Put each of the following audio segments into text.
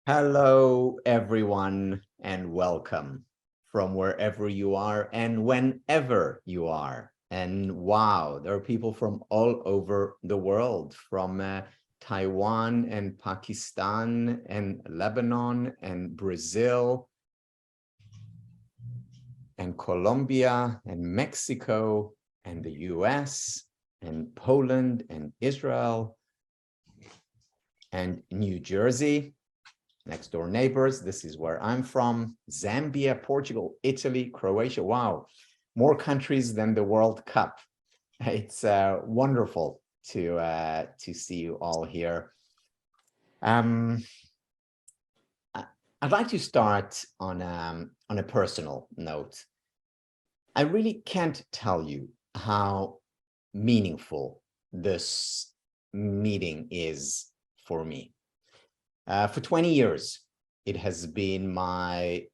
Hello, everyone, and welcome from wherever you are and whenever you are. And wow, there are people from all over the world, from Taiwan and Pakistan and Lebanon and Brazil and Colombia and Mexico and the US and Poland and Israel and New Jersey. Next door neighbors. This is where I'm from. Zambia, Portugal, Italy, Croatia. Wow, more countries than the World Cup. It's wonderful to see you all here. I'd like to start on a personal note. I really can't tell you how meaningful this meeting is for me. For 20 years, it has been my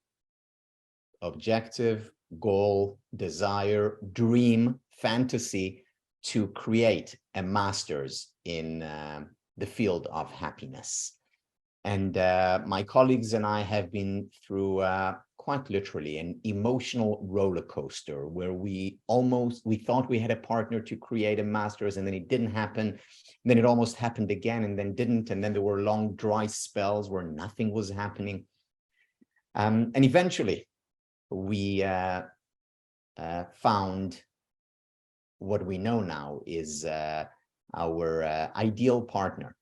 objective, goal, desire, dream, fantasy to create a master's in the field of happiness. And my colleagues and I have been through quite literally an emotional roller coaster where we thought we had a partner to create a master's, and then it didn't happen. And then it almost happened again and then didn't. And then there were long dry spells where nothing was happening. And eventually we found what we know now is our ideal partner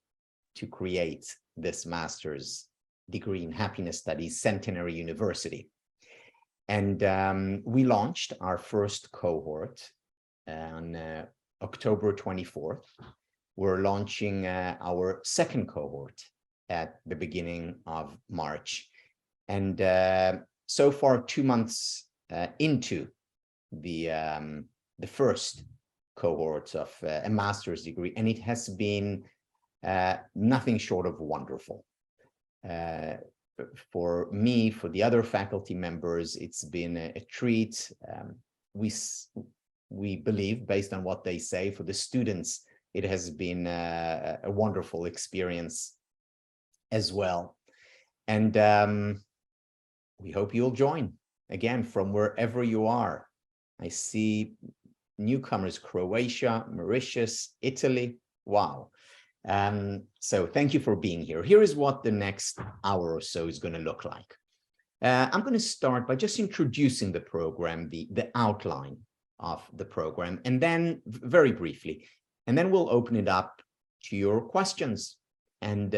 to create this master's degree in happiness studies, Centenary University. And we launched our first cohort on October 24th. We're launching our second cohort at the beginning of March. And so far, 2 months into the first cohort of a master's degree, and it has been nothing short of wonderful. For me, for the other faculty members, it's been a treat. We believe, based on what they say, for the students, it has been a wonderful experience as well. And we hope you'll join, again, from wherever you are. I see newcomers: Croatia, Mauritius, Italy. Wow. So thank you for being here. Here is what the next hour or so is going to look like. I'm going to start by just introducing the program, the outline of the program, and then very briefly, and then we'll open it up to your questions. And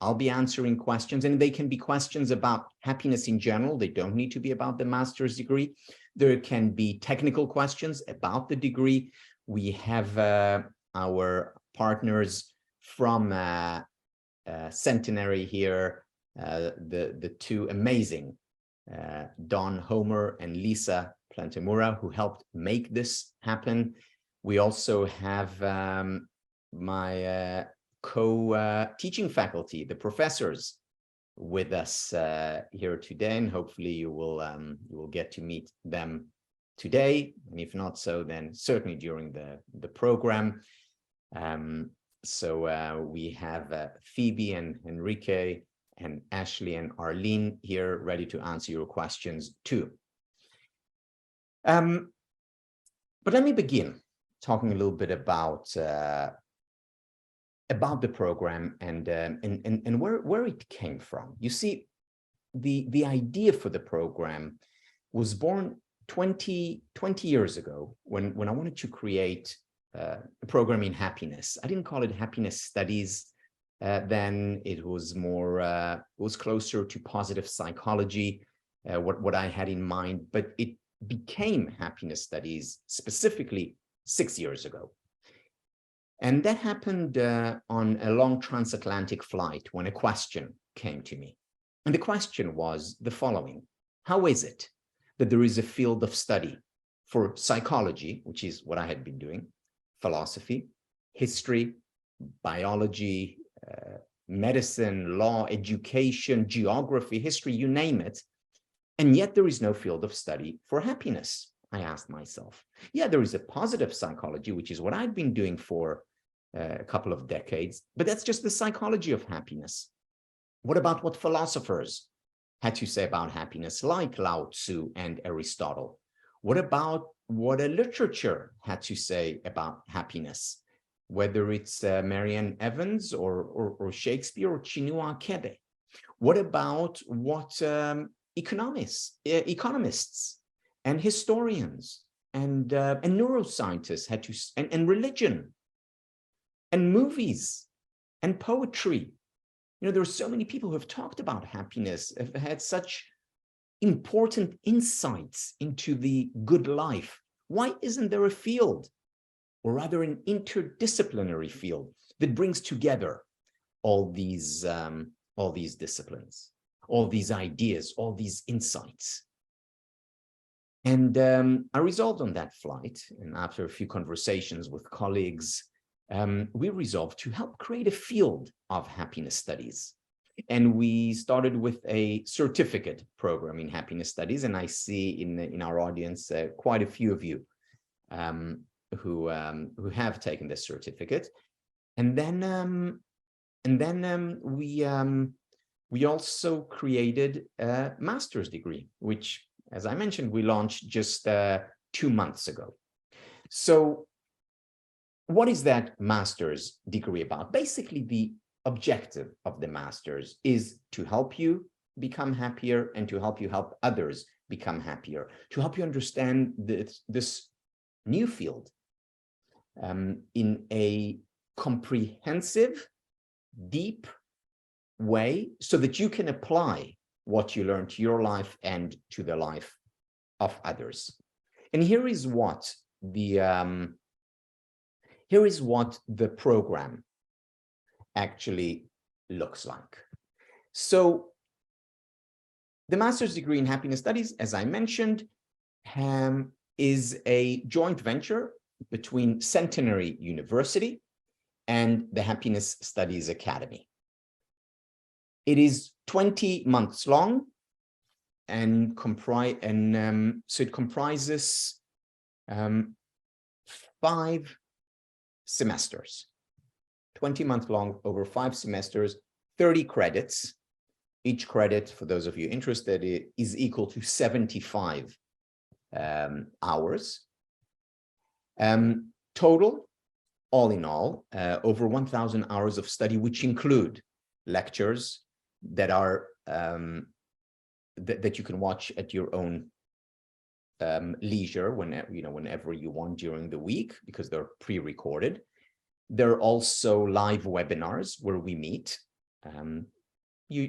I'll be answering questions, and they can be questions about happiness in general. They don't need to be about the master's degree. There can be technical questions about the degree. We have our partners from Centenary here, the two amazing Don Homer and Lisa Plantemura, who helped make this happen. We also have my co-teaching faculty, the professors, with us here today, and hopefully you will get to meet them today, and if not so, then certainly during the program. So we have Phoebe and Enrique and Ashley and Arlene here ready to answer your questions too. But let me begin talking a little bit about the program and where it came from. You see, the idea for the program was born 20 years ago when I wanted to create a program in happiness. I didn't call it happiness studies then. It was more, it was closer to positive psychology, what I had in mind, but it became happiness studies specifically 6 years ago. And that happened on a long transatlantic flight when a question came to me. And the question was the following: how is it that there is a field of study for psychology, which is what I had been doing, philosophy, history, biology, medicine, law, education, geography, history, you name it, and yet there is no field of study for happiness? I asked myself. Yeah, there is a positive psychology, which is what I'd been doing for a couple of decades, but that's just the psychology of happiness. What about what philosophers had to say about happiness, like Lao Tzu and Aristotle? What about what a literature had to say about happiness, whether it's Marianne Evans or Shakespeare or Chinua Achebe? What about what economists and historians and neuroscientists had to, and religion and movies and poetry? There are so many people who have talked about happiness, have had such important insights into the good life. Why isn't there a field, or rather an interdisciplinary field, that brings together all these disciplines, all these ideas, all these insights? And I resolved on that flight, and after a few conversations with colleagues, we resolved to help create a field of happiness studies. And we started with a certificate program in happiness studies. And I see in our audience quite a few of you who have taken this certificate. And then we also created a master's degree, which, as I mentioned, we launched just 2 months ago. So what is that master's degree about? Basically, the objective of the master's is to help you become happier and to help you help others become happier, to help you understand this new field in a comprehensive, deep way, so that you can apply what you learn to your life and to the life of others. And here is what the program actually looks like. So the master's degree in happiness studies, as I mentioned, is a joint venture between Centenary University and the Happiness Studies Academy. It is 20 months long, and so it comprises 5 semesters, 20 months long, over 5 semesters, 30 credits. Each credit, for those of you interested, is equal to 75 hours. Total, all in all, over 1,000 hours of study, which include lectures that are that you can watch at your own leisure whenever you want during the week, because they're pre-recorded. There are also live webinars where we meet,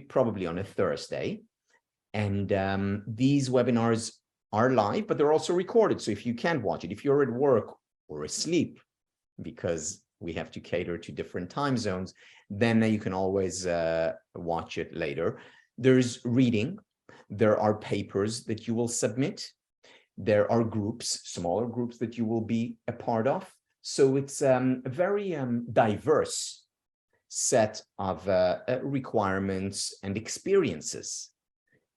probably on a Thursday, and these webinars are live, but they're also recorded. So if you can't watch it, if you're at work or asleep, because we have to cater to different time zones, then you can always watch it later. There's reading. There are papers that you will submit. There are groups, smaller groups, that you will be a part of. So it's a very diverse set of requirements and experiences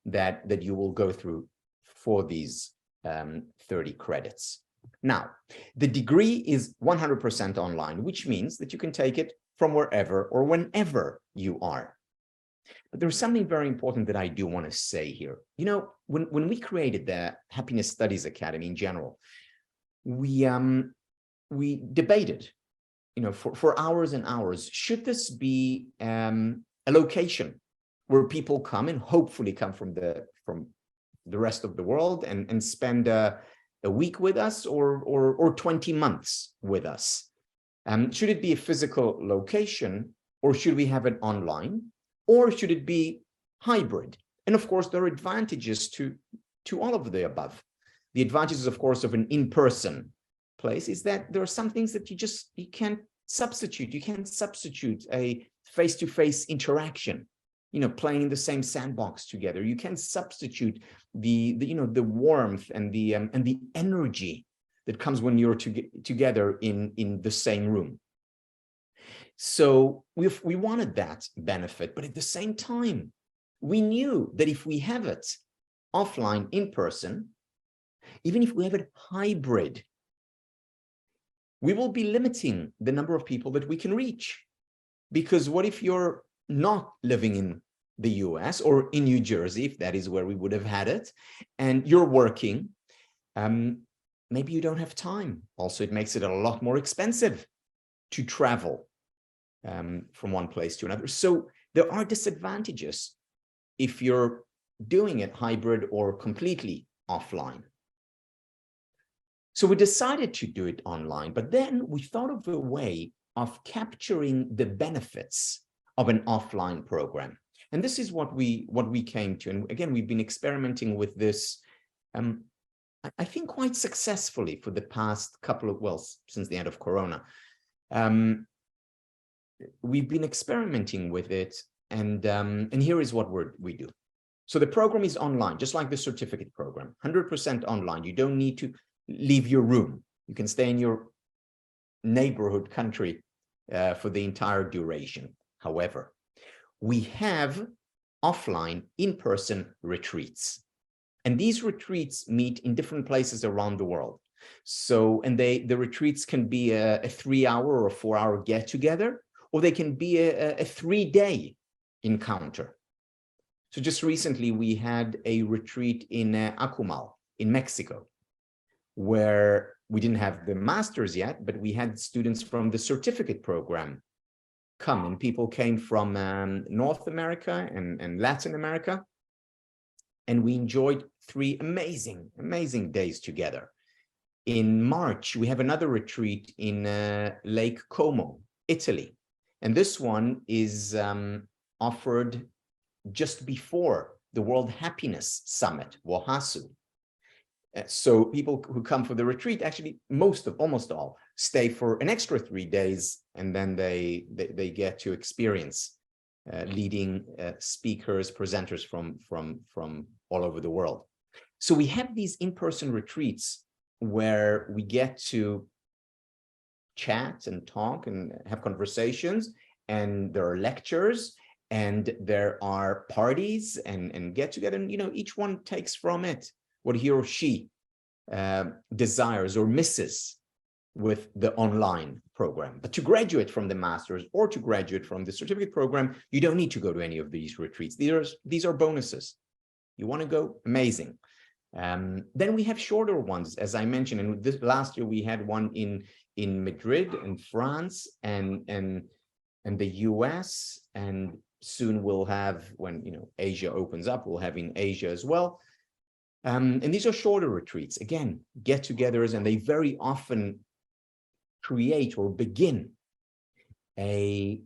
that you will go through for these 30 credits. Now, the degree is 100% online, which means that you can take it from wherever or whenever you are. But there's something very important that I do want to say here. When we created the Happiness Studies Academy in general, we debated, for hours and hours, should this be a location where people come and hopefully come from the rest of the world and spend a week with us, or 20 months with us? Should it be a physical location, or should we have it online, or should it be hybrid? And of course, there are advantages to all of the above. The advantages, of course, of an in-person place is that there are some things that you can't substitute. You can't substitute a face-to-face interaction, playing in the same sandbox together. You can't substitute the warmth and the energy that comes when you're together in the same room. So we wanted that benefit, but at the same time, we knew that if we have it offline, in person, even if we have it hybrid, we will be limiting the number of people that we can reach. Because what if you're not living in the US or in New Jersey, if that is where we would have had it, and you're working, maybe you don't have time. Also, it makes it a lot more expensive to travel from one place to another. So there are disadvantages if you're doing it hybrid or completely offline. So we decided to do it online, but then we thought of a way of capturing the benefits of an offline program. And this is what we came to. And again, we've been experimenting with this, I think quite successfully for the past couple of, well, since the end of Corona. We've been experimenting with it, and here is what we do. So the program is online, just like the certificate program, 100% online. You don't need to leave your room. You can stay in your neighborhood country for the entire duration. However, we have offline in-person retreats. And these retreats meet in different places around the world. So, and the retreats can be a 3-hour or a 4-hour get-together, or they can be a 3-day encounter. So just recently, we had a retreat in Akumal in Mexico, where we didn't have the masters yet, but we had students from the certificate program come, and people came from North America and Latin America. And we enjoyed 3 amazing days together. In March, we have another retreat in Lake Como, Italy. And this one is offered just before the World Happiness Summit, WOHASU. So people who come for the retreat, actually almost all, stay for an extra 3 days, and then they get to experience leading speakers, presenters from all over the world. So we have these in-person retreats where we get to chat and talk and have conversations, and there are lectures, and there are parties and get together, and each one takes from it what he or she desires or misses with the online program. But to graduate from the master's or to graduate from the certificate program, you don't need to go to any of these retreats. These are bonuses. You want to go? Amazing. Then we have shorter ones, as I mentioned, and last year we had one in Madrid, in France, and the US, and soon we'll have, when Asia opens up, we'll have in Asia as well. And these are shorter retreats, again, get-togethers, and they very often create or begin a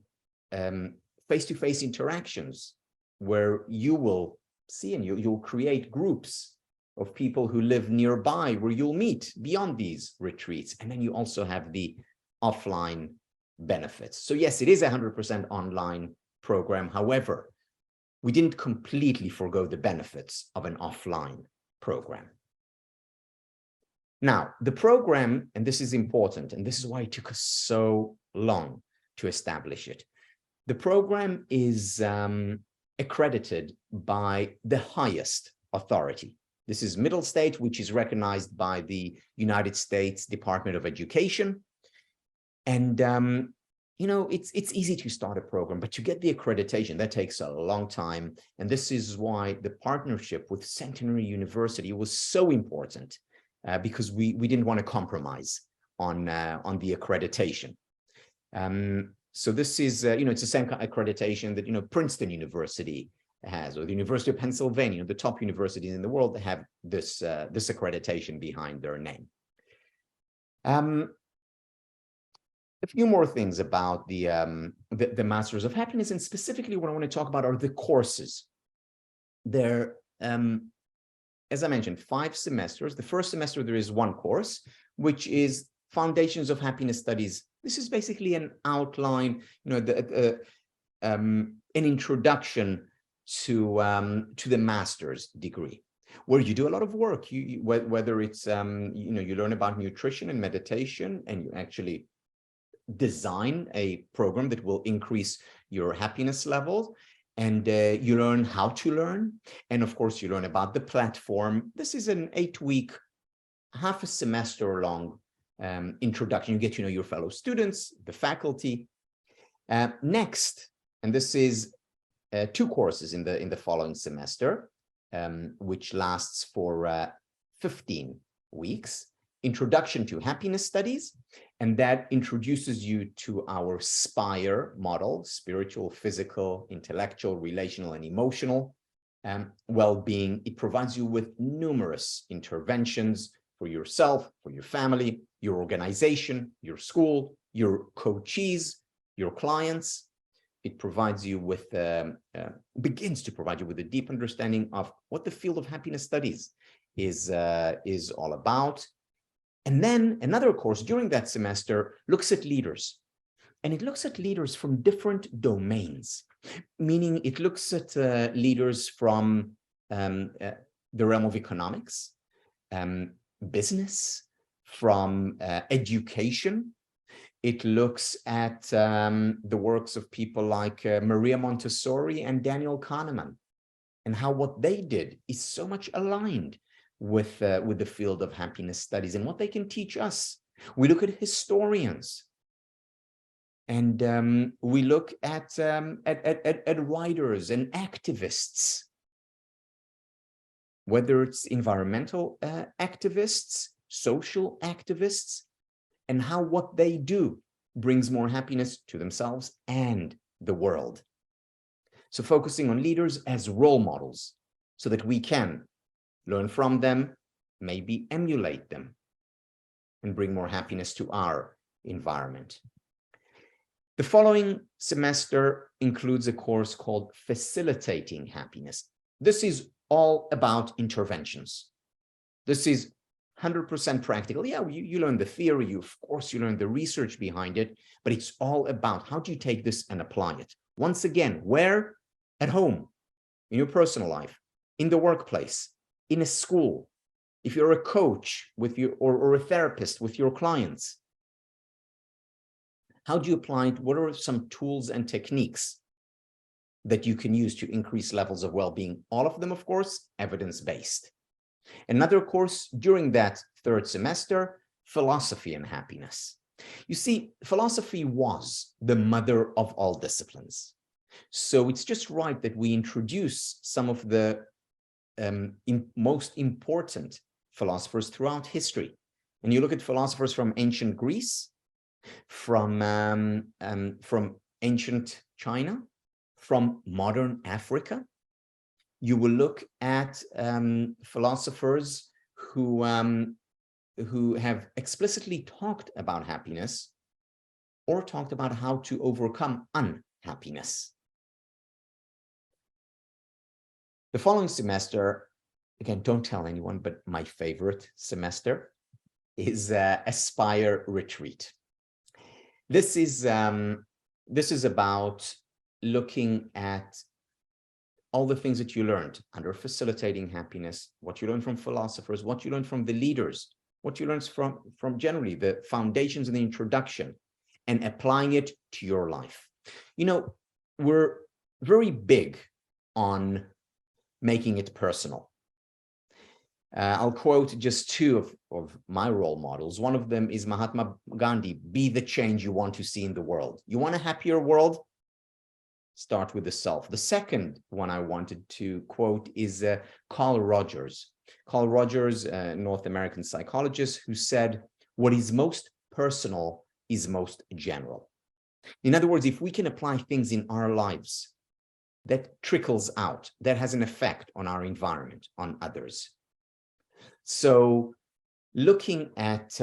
face-to-face interactions where you will see, and you'll create groups of people who live nearby where you'll meet beyond these retreats. And then you also have the offline benefits. So yes, it is a 100% online program. However, we didn't completely forgo the benefits of an offline program. Now, the program, and this is important, and this is why it took us so long to establish it. The program is accredited by the highest authority. This is Middle State, which is recognized by the United States Department of Education. And, it's easy to start a program, but to get the accreditation, that takes a long time. And this is why the partnership with Centenary University was so important, because we didn't want to compromise on the accreditation. So this is, it's the same accreditation that, Princeton University has, or the University of Pennsylvania, the top universities in the world that have this accreditation behind their name. A few more things about the Masters of Happiness, and specifically what I want to talk about are the courses. They're, as I mentioned, 5 semesters. The first semester, there is 1 course, which is Foundations of Happiness Studies. This is basically an outline, an introduction to the master's degree, where you do a lot of work. Whether it's, you learn about nutrition and meditation, and you actually design a program that will increase your happiness levels, and you learn how to learn. And of course, you learn about the platform. This is an 8-week, half a semester long introduction. You get to know your fellow students, the faculty. Next, and this is 2 courses in the following semester, which lasts for 15 weeks. Introduction to Happiness Studies, and that introduces you to our SPIRE model: spiritual, physical, intellectual, relational, and emotional well-being. It provides you with numerous interventions for yourself, for your family, your organization, your school, your coachees, your clients. It provides you with, begins to provide you with a deep understanding of what the field of happiness studies is all about. And then another course during that semester looks at leaders, and it looks at leaders from different domains, meaning it looks at leaders from the realm of economics, business, from education. It looks at the works of people like Maria Montessori and Daniel Kahneman, and how what they did is so much aligned with the field of happiness studies and what they can teach us. We look at historians, and we look at writers and activists, whether it's environmental activists, social activists, and how what they do brings more happiness to themselves and the world. So focusing on leaders as role models so that we can learn from them, maybe emulate them, and bring more happiness to our environment. The following semester includes a course called Facilitating Happiness. This is all about interventions. This is 100% practical. Yeah, you learn the theory, of course, you learn the research behind it, but it's all about how do you take this and apply it? Once again, where? At home, in your personal life, in the workplace, in a school, if you're a coach with your or a therapist with your clients. How do you apply it? What are some tools and techniques that you can use to increase levels of well-being? All of them, of course, evidence-based. Another course during that 3rd semester, Philosophy and Happiness. You see, philosophy was the mother of all disciplines. So it's just right that we introduce some of the most important philosophers throughout history. And you look at philosophers from ancient Greece, from ancient China, from modern Africa. You will look at philosophers who have explicitly talked about happiness or talked about how to overcome unhappiness. The following semester, again, don't tell anyone, but my favorite semester is Aspire Retreat. This is about looking at all the things that you learned under Facilitating Happiness, what you learned from philosophers, what you learned from the leaders, what you learned from generally the foundations and the introduction, and applying it to your life. You know, we're very big on making it personal. I'll quote just 2 of my role models. One of them is Mahatma Gandhi: be the change you want to see in the world. You want a happier world? Start with the self. The second one I wanted to quote is Carl Rogers. Carl Rogers, a North American psychologist, who said, what is most personal is most general. In other words, if we can apply things in our lives that trickles out, that has an effect on our environment, on others. So looking at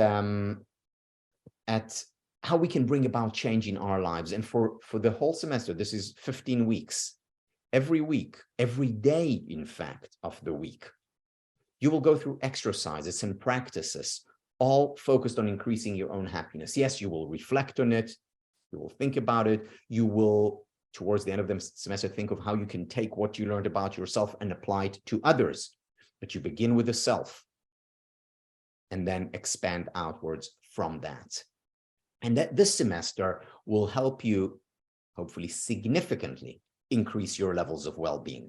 how we can bring about change in our lives. And for the whole semester, this is 15 weeks. Every week, every day, in fact, of the week, you will go through exercises and practices, all focused on increasing your own happiness. Yes, you will reflect on it. You will think about it. You will, towards the end of the semester, think of how you can take what you learned about yourself and apply it to others. But you begin with the self and then expand outwards from that. And that this semester will help you, hopefully, significantly increase your levels of well-being.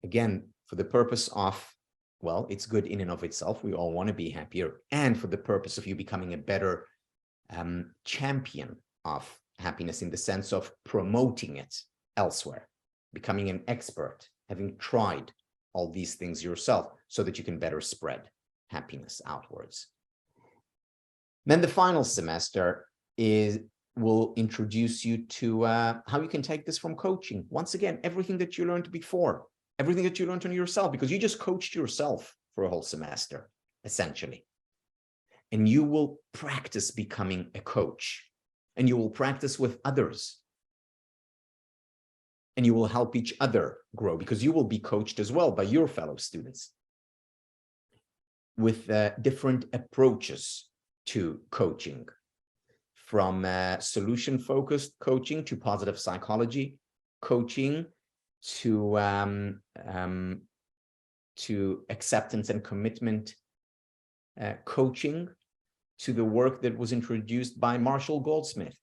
Again, for the purpose of, well, it's good in and of itself. We all want to be happier. And for the purpose of you becoming a better champion of happiness in the sense of promoting it elsewhere, becoming an expert, having tried all these things yourself so that you can better spread happiness outwards. Then the final semester will introduce you to how you can take this from coaching. Once again, everything that you learned before, everything that you learned on yourself, because you just coached yourself for a whole semester, essentially. And you will practice becoming a coach, and you will practice with others. And you will help each other grow, because you will be coached as well by your fellow students with different approaches to coaching, from solution-focused coaching to positive psychology coaching, to acceptance and commitment coaching, to the work that was introduced by Marshall Goldsmith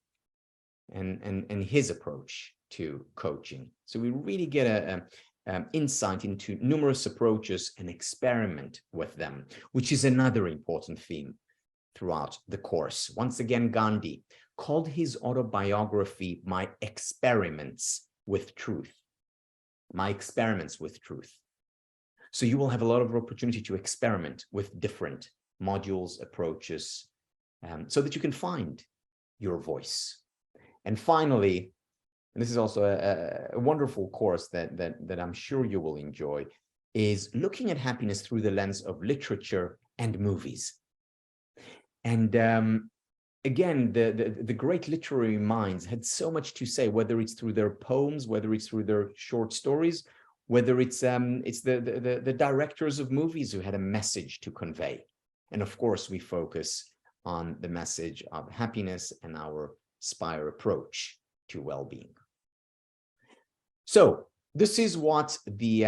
and his approach to coaching. So we really get a insight into numerous approaches and experiment with them, which is another important theme throughout the course. Once again, Gandhi called his autobiography My Experiments with Truth. My Experiments with Truth. So you will have a lot of opportunity to experiment with different modules, approaches, so that you can find your voice. And finally, and this is also a wonderful course that I'm sure you will enjoy, is looking at happiness through the lens of literature and movies. And again, the great literary minds had so much to say, whether it's through their poems, whether it's through their short stories, whether it's the directors of movies who had a message to convey. And of course, we focus on the message of happiness and our SPIRE approach to well-being. So this is what the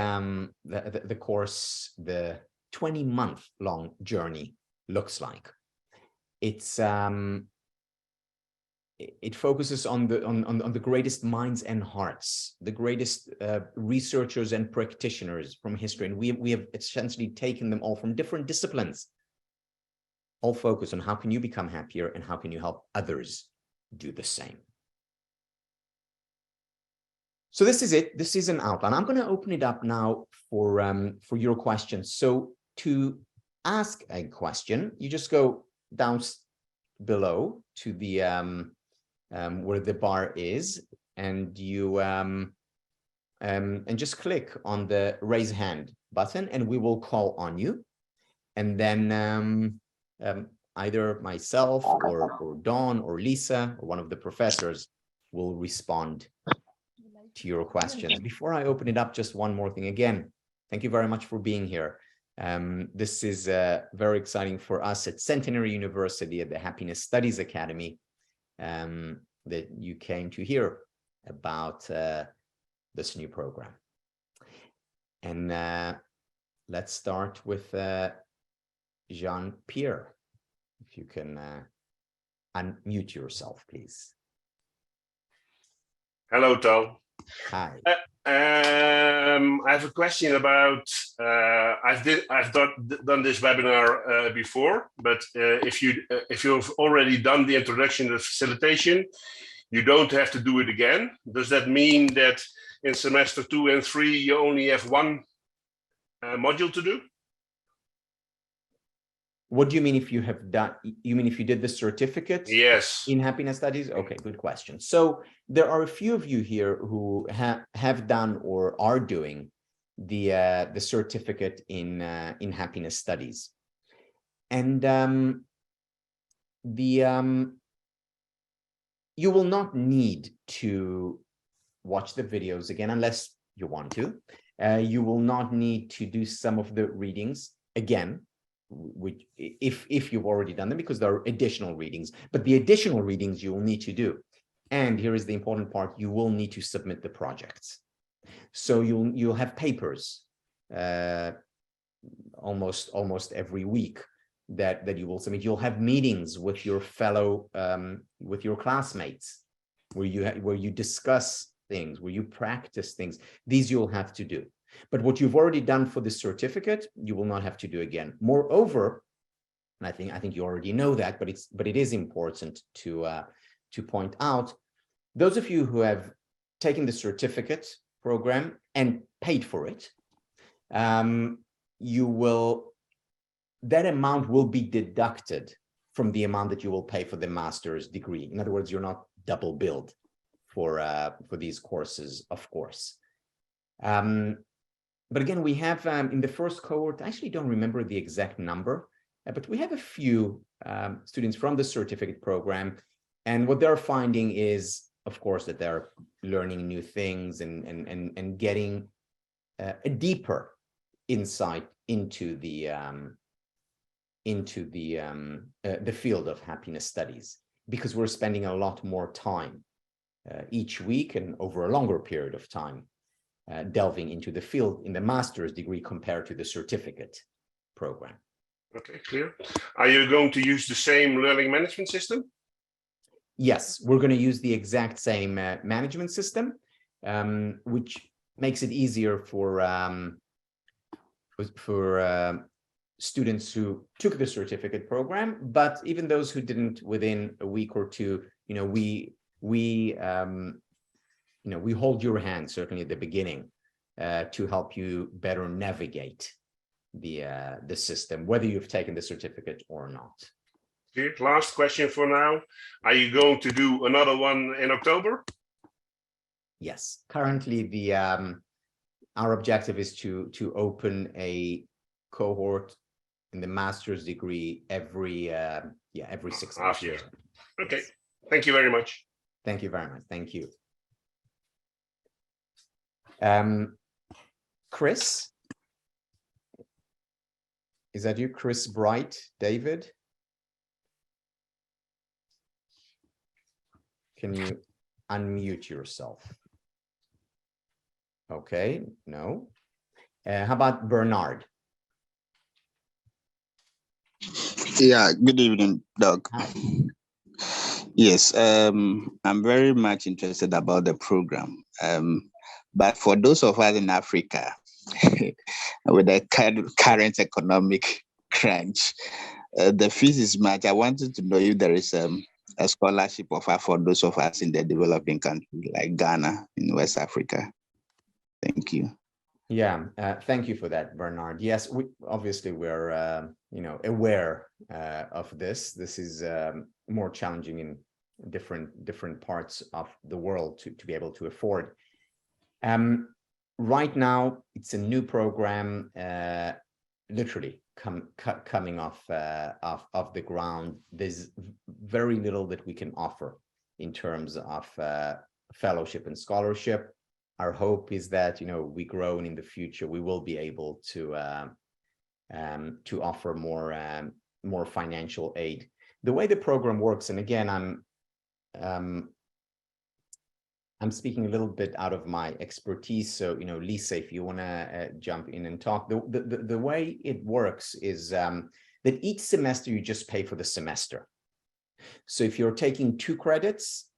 course, the 20-month long journey looks like. It's it focuses on the greatest minds and hearts, the greatest researchers and practitioners from history, and we have essentially taken them all from different disciplines, all focus on how can you become happier and how can you help others do the same. So this is it. This is an outline. I'm going to open it up now for your questions. So to ask a question, you just go down below to the where the bar is, and you and just click on the raise hand button, and we will call on you, and then either myself or Dawn or Lisa or one of the professors will respond to your questions. Before I open it up, just one more thing. Again, thank you very much for being here. This is very exciting for us at Centenary University at the Happiness Studies Academy, that you came to hear about this new program. And let's start with Jean-Pierre. If you can unmute yourself, please. Hello, Tal. Hi. I have a question about, I've done this webinar before, but if you've already done the introduction and facilitation, you don't have to do it again. Does that mean that in semester 2 and 3, you only have one module to do? What do you mean if you have done, you mean if you did the certificate? Yes. In happiness studies? Okay, good question. So there are a few of you here who have done or are doing the certificate in happiness studies. And you will not need to watch the videos again unless you want to. You will not need to do some of the readings again, which if you've already done them, because there are additional readings, but the additional readings you will need to do. And here is the important part: you will need to submit the projects. So you'll have papers almost every week that you will submit. You'll have meetings with your fellow with your classmates where you discuss things, where you practice things. These you'll have to do. But what you've already done for the certificate, you will not have to do again. Moreover, and I think you already know that, but it is important to point out, those of you who have taken the certificate program and paid for it, that amount will be deducted from the amount that you will pay for the master's degree. In other words, you're not double billed for these courses, of course. But again, we have in the first cohort, I actually don't remember the exact number, but we have a few students from the certificate program. And what they're finding is, of course, that they're learning new things and getting a deeper insight into the field of happiness studies, because we're spending a lot more time each week and over a longer period of time delving into the field in the master's degree compared to the certificate program. Okay, clear. Are you going to use the same learning management system? Yes, we're going to use the exact same management system, which makes it easier for students who took the certificate program, but even those who didn't, within a week or two, we hold your hand, certainly at the beginning, to help you better navigate the system, whether you've taken the certificate or not. Okay, last question for now. Are you going to do another one in October? Yes, currently our objective is to open a cohort in the master's degree every 6 months. Half year. Okay, thank you very much. Thank you very much. Thank you. Chris, is that you? Chris Bright, David? Can you unmute yourself? Okay, no. How about Bernard? Yeah, good evening, Doug. Hi. Yes, I'm very much interested about the program. But for those of us in Africa, with the current economic crunch, the fees is much. I wanted to know if there is a scholarship offer for those of us in the developing countries like Ghana in West Africa. Thank you. Yeah, thank you for that, Bernard. Yes, we're aware of this. This is more challenging in different parts of the world to be able to afford. Right now, it's a new program, literally coming off the ground. There's very little that we can offer in terms of fellowship and scholarship. Our hope is that we grow, and in the future we will be able to offer more financial aid. The way the program works, and again, I'm speaking a little bit out of my expertise. So Lisa, if you want to jump in and talk, the way it works is that each semester you just pay for the semester. So if you're taking 2 credits,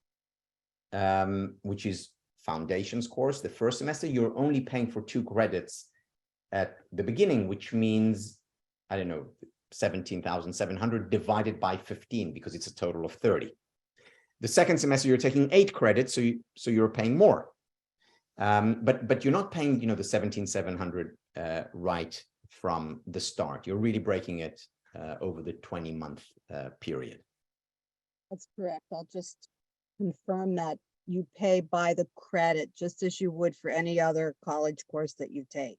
which is foundations course, the first semester, you're only paying for 2 credits at the beginning, which means, I don't know, 17,700 divided by 15, because it's a total of 30. The second semester, you're taking 8 credits, so you're paying more. But you're not paying, the 17,700 right from the start. You're really breaking it over the 20-month period. That's correct. I'll just confirm that you pay by the credit, just as you would for any other college course that you take.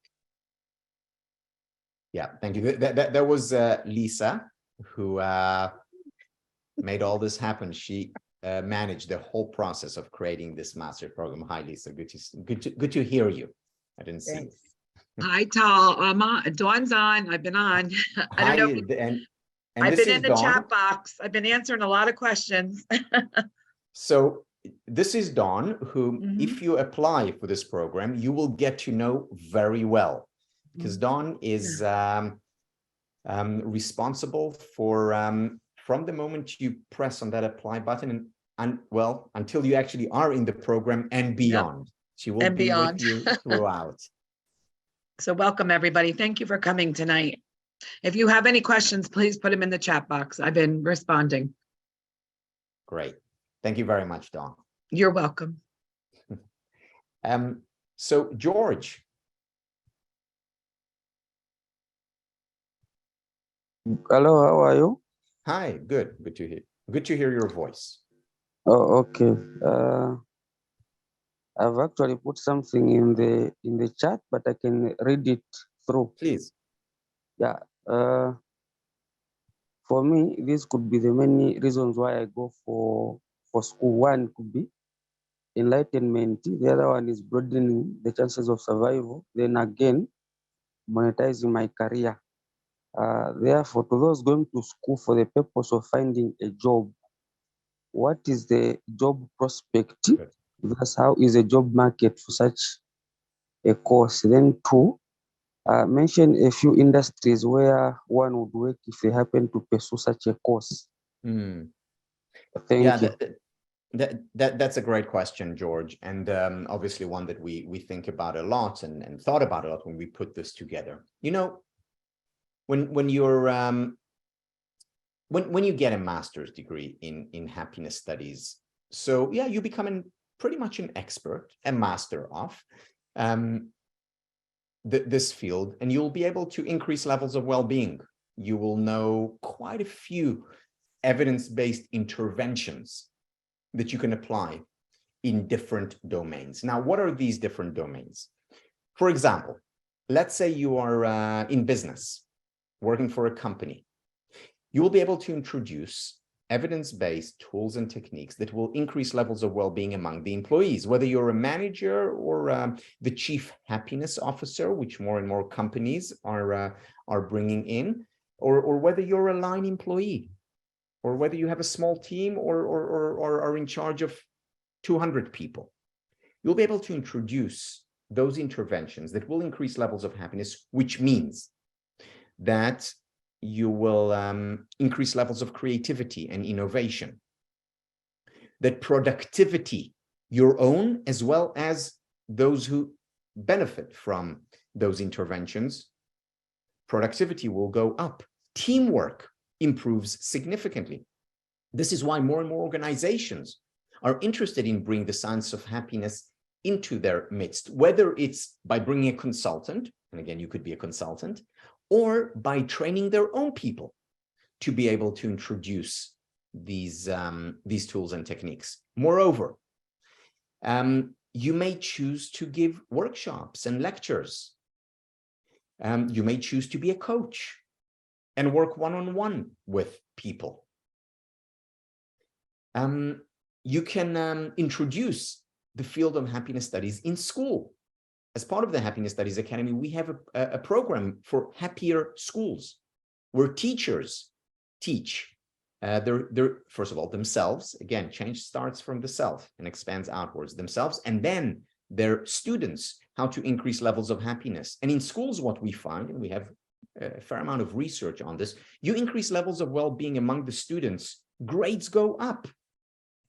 Yeah, thank you. That was Lisa, who made all this happen. She managed the whole process of creating this master program. Hi, Lisa. Good to hear you. I didn't see you. Hi, Tal. I'm on. Dawn's on. I've been on. I don't know. And I've been in the Dawn. chat box. I've been answering a lot of questions. So this is Dawn, who, if you apply for this program, you will get to know very well, because Dawn is responsible for from the moment you press on that apply button and well, until you actually are in the program and beyond. Yep. She will be with you throughout. So welcome, everybody. Thank you for coming tonight. If you have any questions, please put them in the chat box. I've been responding. Great. Thank you very much, Dawn. You're welcome. So George. Hello, how are you? Hi, good to hear your voice. Oh, okay. I've actually put something in the chat, but I can read it through. Please. Yeah. For me, this could be the many reasons why I go for school. One could be enlightenment. The other one is broadening the chances of survival. Then again, monetizing my career. Therefore, to those going to school for the purpose of finding a job, what is the job prospect? Good. That's how is a job market for such a course. Then two, mention a few industries where one would work if they happen to pursue such a course. Thank you. That's a great question, George, and obviously one that we think about a lot and thought about a lot when we put this together. You know, when you're when you get a master's degree in happiness studies, so yeah, you become pretty much an expert, a master of this field, and you'll be able to increase levels of well-being. You will know quite a few evidence-based interventions that you can apply in different domains. Now, what are these different domains? For example, let's say you are in business, working for a company. You will be able to introduce evidence-based tools and techniques that will increase levels of well-being among the employees, whether you're a manager or the chief happiness officer, which more and more companies are bringing in, or whether you're a line employee, or whether you have a small team or are in charge of 200 people. You'll be able to introduce those interventions that will increase levels of happiness, which means that you will increase levels of creativity and innovation, that productivity, your own as well as those who benefit from those interventions, productivity will go up. Teamwork improves significantly. This is why more and more organizations are interested in bringing the science of happiness into their midst, whether it's by bringing a consultant, and again, you could be a consultant, or by training their own people to be able to introduce these tools and techniques. Moreover, you may choose to give workshops and lectures. You may choose to be a coach and work one-on-one with people. You can introduce the field of happiness studies in school. As part of the Happiness Studies Academy, we have a program for happier schools where teachers teach first of all, themselves. Again, change starts from the self and expands outwards, themselves, and then their students, how to increase levels of happiness. And in schools, what we find, and we have a fair amount of research on this, you increase levels of well-being among the students, grades go up.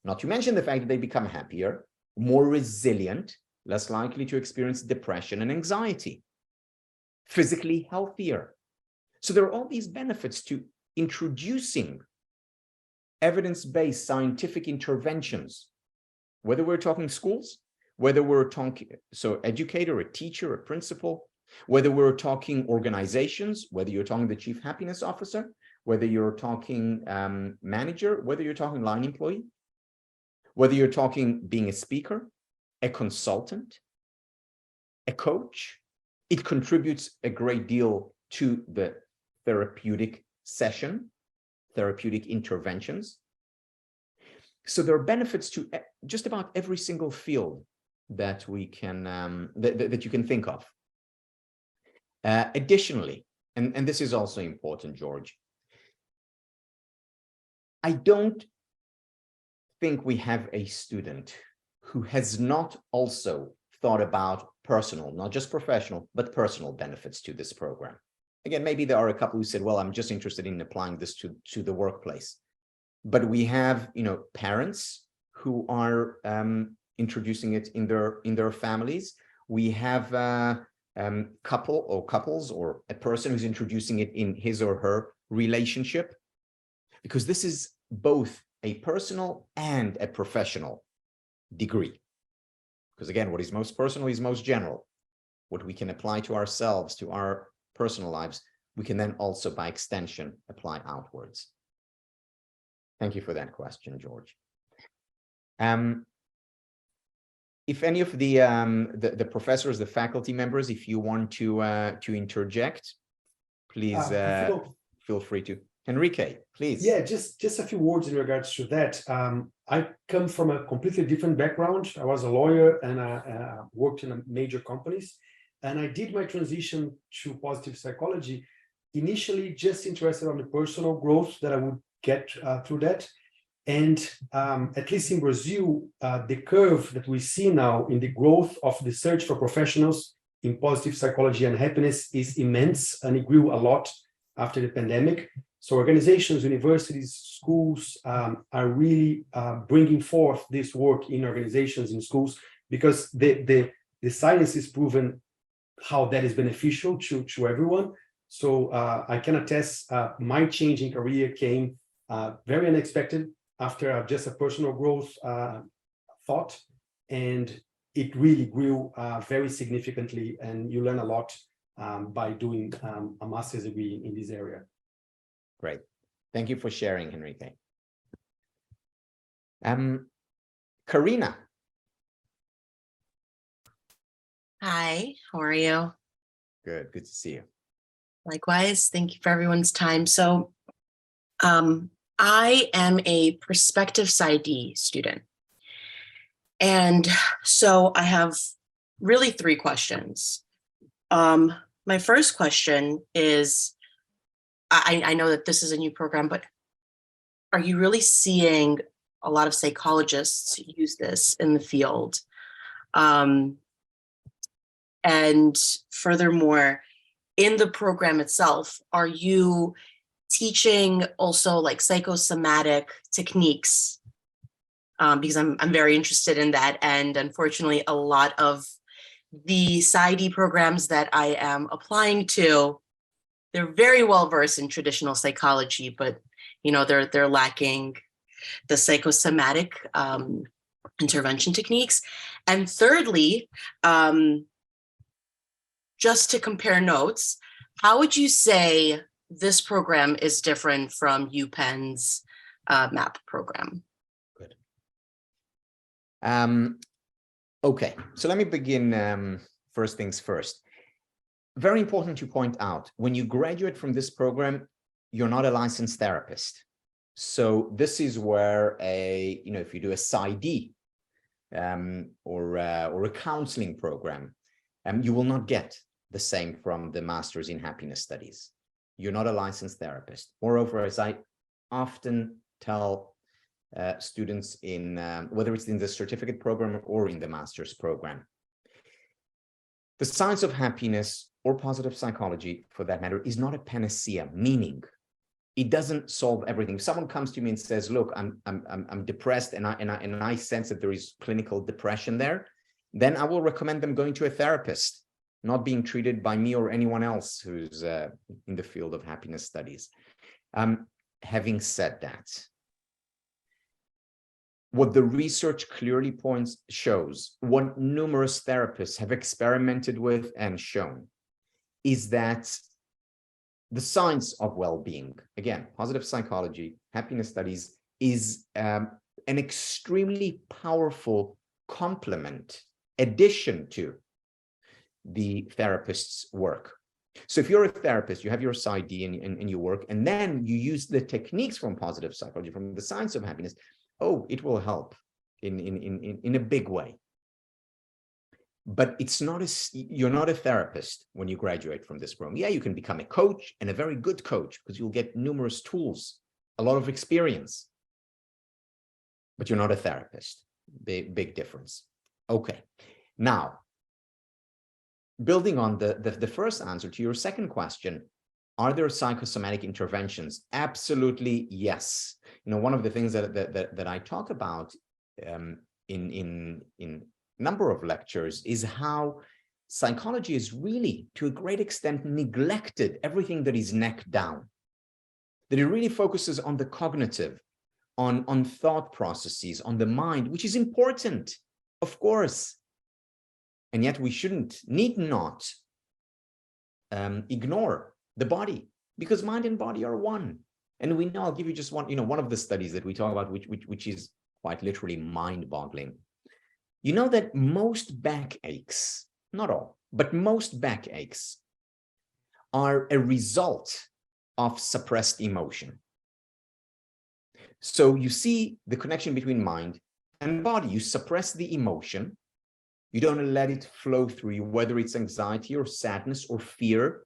Not to mention the fact that they become happier, more resilient, less likely to experience depression and anxiety, physically healthier. So there are all these benefits to introducing evidence-based scientific interventions, whether we're talking schools, whether we're talking, so educator, a teacher, a principal, whether we're talking organizations, whether you're talking the chief happiness officer, whether you're talking manager, whether you're talking line employee, whether you're talking being a speaker, a consultant, a coach, it contributes a great deal to the therapeutic session, therapeutic interventions. So there are benefits to just about every single field that we can that you can think of. Additionally, and this is also important, George, I don't think we have a student who has not also thought about personal, not just professional, but personal benefits to this program. Again, maybe there are a couple who said, well, I'm just interested in applying this to the workplace. But we have, parents who are introducing it in their families. We have couples or a person who's introducing it in his or her relationship, because this is both a personal and a professional degree. because again, what is most personal is most general. What we can apply to ourselves, to our personal lives, we can then also, by extension, apply outwards. Thank you for that question, George. If any of the professors, the faculty members, if you want to interject, please feel free to. Enrique, please. Yeah, just a few words in regards to that. I come from a completely different background. I was a lawyer and I worked in major companies, and I did my transition to positive psychology, initially just interested on the personal growth that I would get through that. And at least in Brazil, the curve that we see now in the growth of the search for professionals in positive psychology and happiness is immense, and it grew a lot after the pandemic. So organizations, universities, schools are really bringing forth this work in organizations, in schools, because the science is proven how that is beneficial to everyone. So I can attest my change in career came very unexpected after just a personal growth thought, and it really grew very significantly, and you learn a lot by doing a master's degree in this area. Great. Thank you for sharing, Enrique. Karina. Hi, how are you? Good to see you. Likewise, thank you for everyone's time. So I am a prospective PsyD student. And so I have really 3 questions. My first question is, I know that this is a new program, but are you really seeing a lot of psychologists use this in the field? And furthermore, in the program itself, are you teaching also like psychosomatic techniques? Because I'm very interested in that. And unfortunately, a lot of the PsyD programs that I am applying to, they're very well versed in traditional psychology, but you know, they're lacking the psychosomatic intervention techniques. And thirdly, just to compare notes, how would you say this program is different from UPenn's MAP program? Good. Okay, so let me begin first things first. Very important to point out, when you graduate from this program, you're not a licensed therapist. So this is where if you do a PsyD or a counseling program, you will not get the same from the Masters in Happiness Studies. You're not a licensed therapist. Moreover, as I often tell students in, whether it's in the certificate program or in the master's program, the science of happiness or positive psychology, for that matter, is not a panacea, meaning it doesn't solve everything. If someone comes to me and says, look, I'm depressed and I sense that there is clinical depression there, then I will recommend them going to a therapist, not being treated by me or anyone else who's in the field of happiness studies. Having said that, what the research clearly shows, what numerous therapists have experimented with and shown, is that the science of well-being, again, positive psychology, happiness studies, is an extremely powerful complement, addition to the therapist's work. So if you're a therapist, you have your PsyD and you work, and then you use the techniques from positive psychology, from the science of happiness, it will help in a big way. But you're not a therapist when you graduate from this program. Yeah, you can become a coach, and a very good coach, because you'll get numerous tools, a lot of experience, but you're not a therapist. Big difference. Okay, now, building on the first answer to your second question, are there psychosomatic interventions? Absolutely, yes. One of the things that I talk about in number of lectures is how psychology is really, to a great extent, neglected everything that is neck down. That it really focuses on the cognitive, on thought processes, on the mind, which is important, of course. And yet we need not ignore the body, because mind and body are one. And we know, I'll give you just one, one of the studies that we talk about, which is quite literally mind-boggling. You know that most backaches, not all, but most backaches are a result of suppressed emotion. So you see the connection between mind and body. You suppress the emotion. You don't let it flow through you, whether it's anxiety or sadness or fear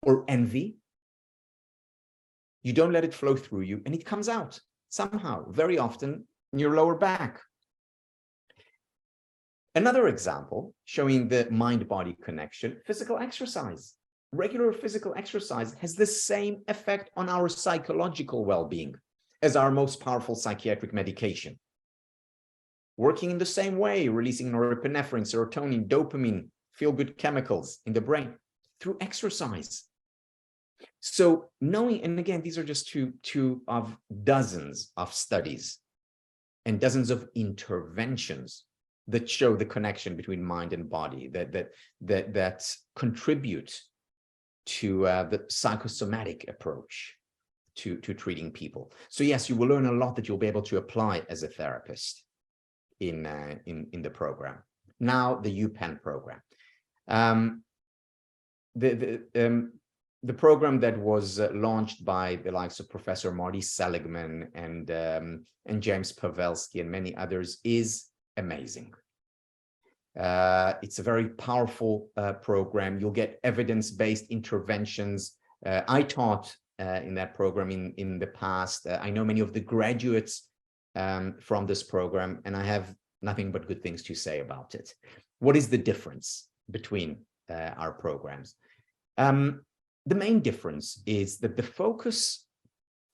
or envy. You don't let it flow through you, and it comes out somehow, very often in your lower back. Another example showing the mind-body connection, physical exercise. Regular physical exercise has the same effect on our psychological well-being as our most powerful psychiatric medication. Working in the same way, releasing norepinephrine, serotonin, dopamine, feel-good chemicals in the brain through exercise. So knowing, and again, these are just two of dozens of studies and dozens of interventions that show the connection between mind and body, that contribute to the psychosomatic approach to treating people. So yes, you will learn a lot that you'll be able to apply as a therapist in the program. Now the UPenn program. The program that was launched by the likes of Professor Marty Seligman and James Pavelski and many others is amazing. It's a very powerful program. You'll get evidence-based interventions. I taught in that program in the past. I know many of the graduates from this program, and I have nothing but good things to say about it. What is the difference between our programs? The main difference is that the focus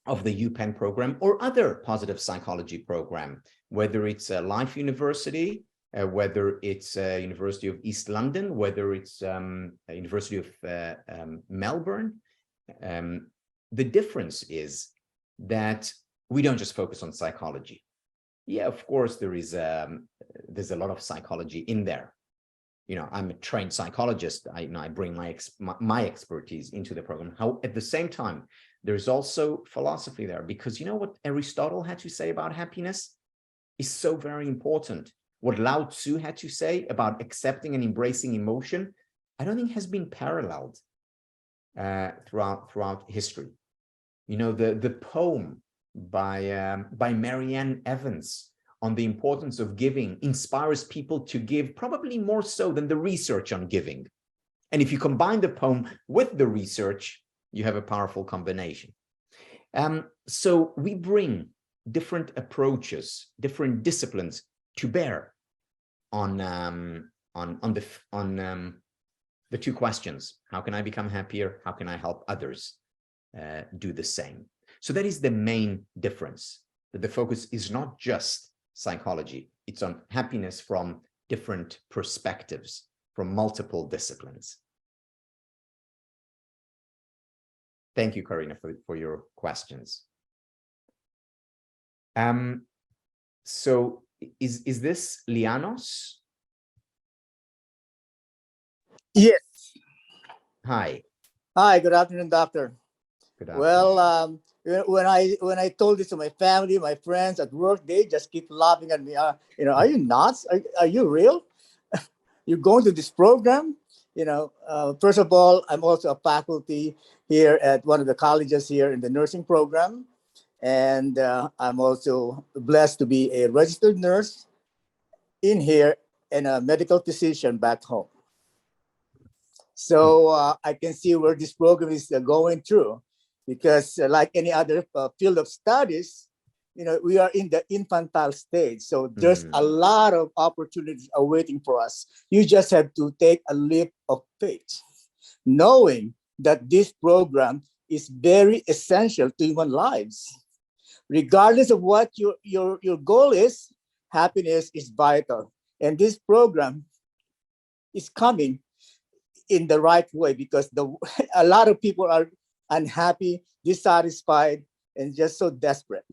of the UPenn program or other positive psychology program, whether it's a Life University, whether it's University of East London, whether it's University of Melbourne, the difference is that we don't just focus on psychology. Yeah, of course, there's a lot of psychology in there. I'm a trained psychologist. I bring my expertise into the program. How at the same time, there's also philosophy there, because you know what Aristotle had to say about happiness is so very important. What Lao Tzu had to say about accepting and embracing emotion, I don't think has been paralleled throughout history. The poem by Marianne Evans on the importance of giving inspires people to give, probably more so than the research on giving. And if you combine the poem with the research, you have a powerful combination. So we bring different approaches, different disciplines to bear on the two questions. How can I become happier? How can I help others do the same? So that is the main difference, that the focus is not just psychology. It's on happiness from different perspectives, from multiple disciplines. Thank you, Karina, for your questions. So is this Lianos? Yes. Hi. Hi, good afternoon, doctor. Good afternoon. Well, when I told this to my family, my friends at work, they just keep laughing at me. Are you nuts? Are you real? You're going to this program? First of all, I'm also a faculty here at one of the colleges here in the nursing program. And I'm also blessed to be a registered nurse in here and a medical physician back home. So I can see where this program is going through, because like any other field of studies, we are in the infantile stage. So there's a lot of opportunities awaiting for us. You just have to take a leap of faith, knowing that this program is very essential to human lives. Regardless of what your goal is, happiness is vital. And this program is coming in the right way, because a lot of people are unhappy, dissatisfied, and just so desperate.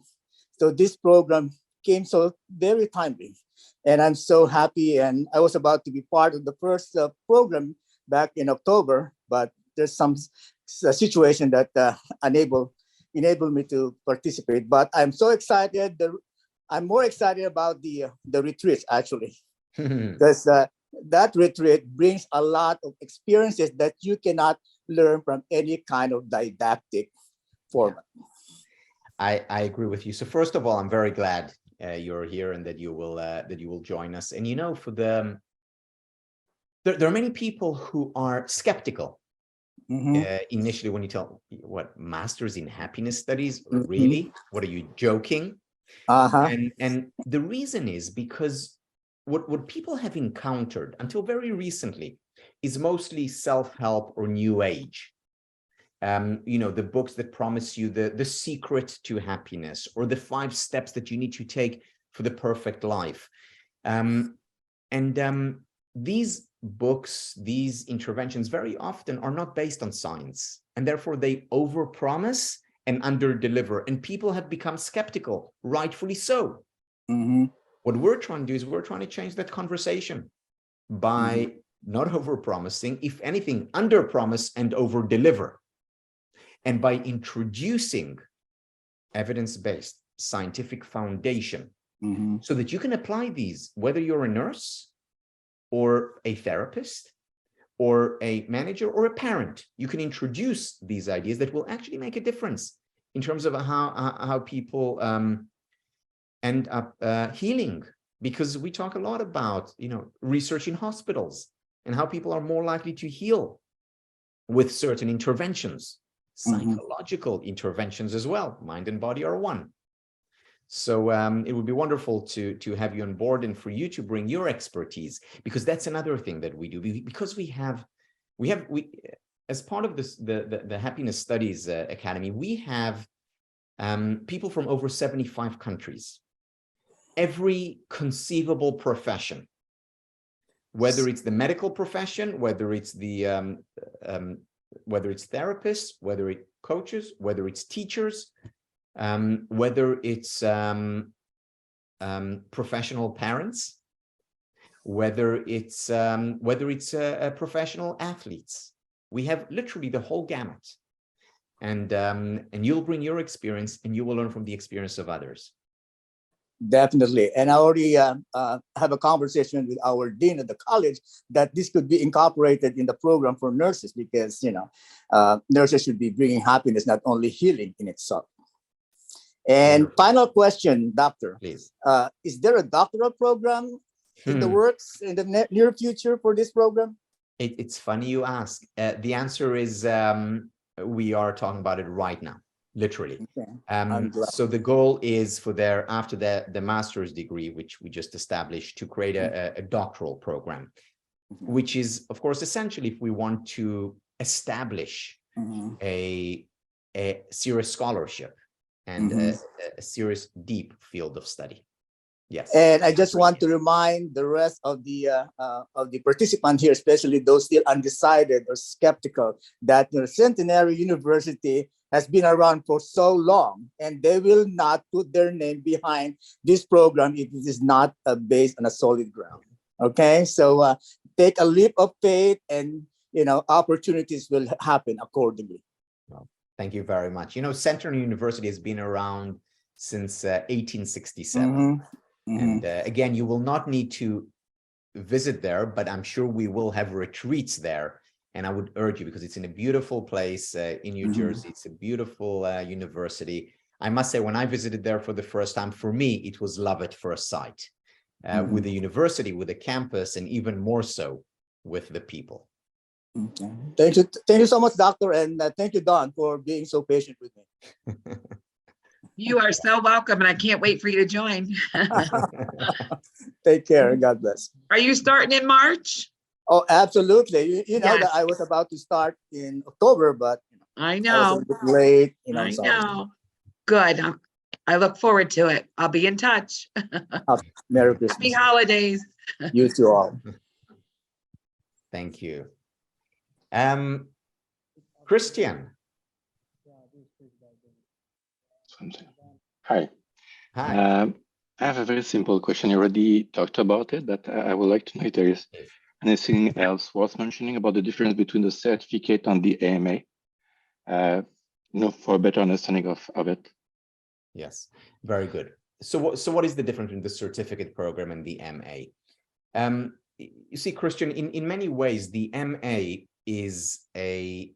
So this program came so very timely. And I'm so happy. And I was about to be part of the first program back in October, but there's some situation that enabled me to participate. But I'm so excited. I'm more excited about the retreats, actually, because that retreat brings a lot of experiences that you cannot learn from any kind of didactic format. I agree with you. So first of all, I'm very glad you're here and that you will join us. And you know, for there are many people who are skeptical initially when you tell what masters in happiness studies, really? What are you joking? And the reason is because what people have encountered until very recently is mostly self-help or new age. You know, the books that promise you the secret to happiness or the 5 steps that you need to take for the perfect life. These books, these interventions very often are not based on science, and therefore they overpromise and underdeliver, and people have become skeptical, rightfully so. What we're trying to do is we're trying to change that conversation by not overpromising, if anything, underpromise and overdeliver. And by introducing evidence-based scientific foundation so that you can apply these, whether you're a nurse or a therapist or a manager or a parent, you can introduce these ideas that will actually make a difference in terms of how people end up healing. Because we talk a lot about, you know, research in hospitals and how people are more likely to heal with certain interventions. Psychological interventions as well. Mind and body are one. So it would be wonderful to have you on board and for you to bring your expertise, because that's another thing that we do. Because we as part of this the Happiness Studies Academy, we have people from over 75 countries, every conceivable profession, whether it's the medical profession, whether it's the whether it's therapists, whether it's coaches, whether it's teachers, whether it's professional parents, whether it's professional athletes. We have literally the whole gamut, and you'll bring your experience, and you will learn from the experience of others. Definitely. And I already have a conversation with our dean at the college that this could be incorporated in the program for nurses, because, you know, nurses should be bringing happiness, not only healing in itself. And final question, doctor. Please. Is there a doctoral program in the works in the near future for this program? It's funny you ask. The answer is we are talking about it right now. Literally. Okay. So the goal is for after the master's degree, which we just established, to create a doctoral program, which is, of course, essentially if we want to establish a serious scholarship and a serious deep field of study. Yes. And I just want to remind the rest of the participants here, especially those still undecided or skeptical, that the Centenary University has been around for so long, and they will not put their name behind this program if it is not based on a solid ground. Okay, so take a leap of faith, and you know, opportunities will happen accordingly. Well, thank you very much. You know, Centenary University has been around since 1867. And again, you will not need to visit there, but I'm sure we will have retreats there. And I would urge you, because it's in a beautiful place in New Jersey. It's a beautiful university. I must say, when I visited there for the first time, for me, it was love at first sight with the university, with the campus, and even more so with the people. Thank you so much, doctor. And thank you, Don, for being so patient with me. You are so welcome, and I can't wait for you to join. Take care. God bless. Are you starting in March? Oh, absolutely. You know that I was about to start in October, but I know. I was a bit late. You know, I know. Good. I look forward to it. I'll be in touch. Merry Christmas. Happy holidays. You too all. Thank you. Christian. Hi. Hi. I have a very simple question. You already talked about it, but I would like to know if there is anything else worth mentioning about the difference between the certificate and the AMA, for a better understanding of it. Yes, very good. So what is the difference between the certificate program and the MA? You see, Christian, in many ways, the MA is a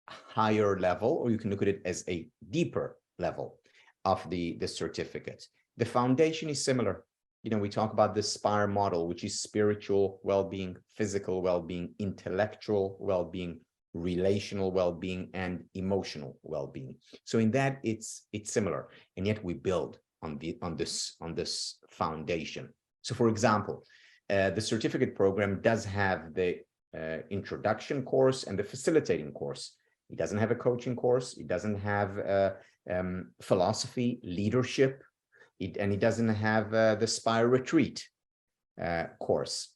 higher level, or you can look at it as a deeper level of the certificate. The foundation is similar. We talk about the SPIRE model, which is spiritual well-being, physical well-being, intellectual well-being, relational well-being, and emotional well-being. So in that, it's similar, and yet we build on this foundation. So, for example, the certificate program does have the introduction course and the facilitating course. It doesn't have a coaching course. It doesn't have philosophy, leadership, and it doesn't have the SPIRE retreat course.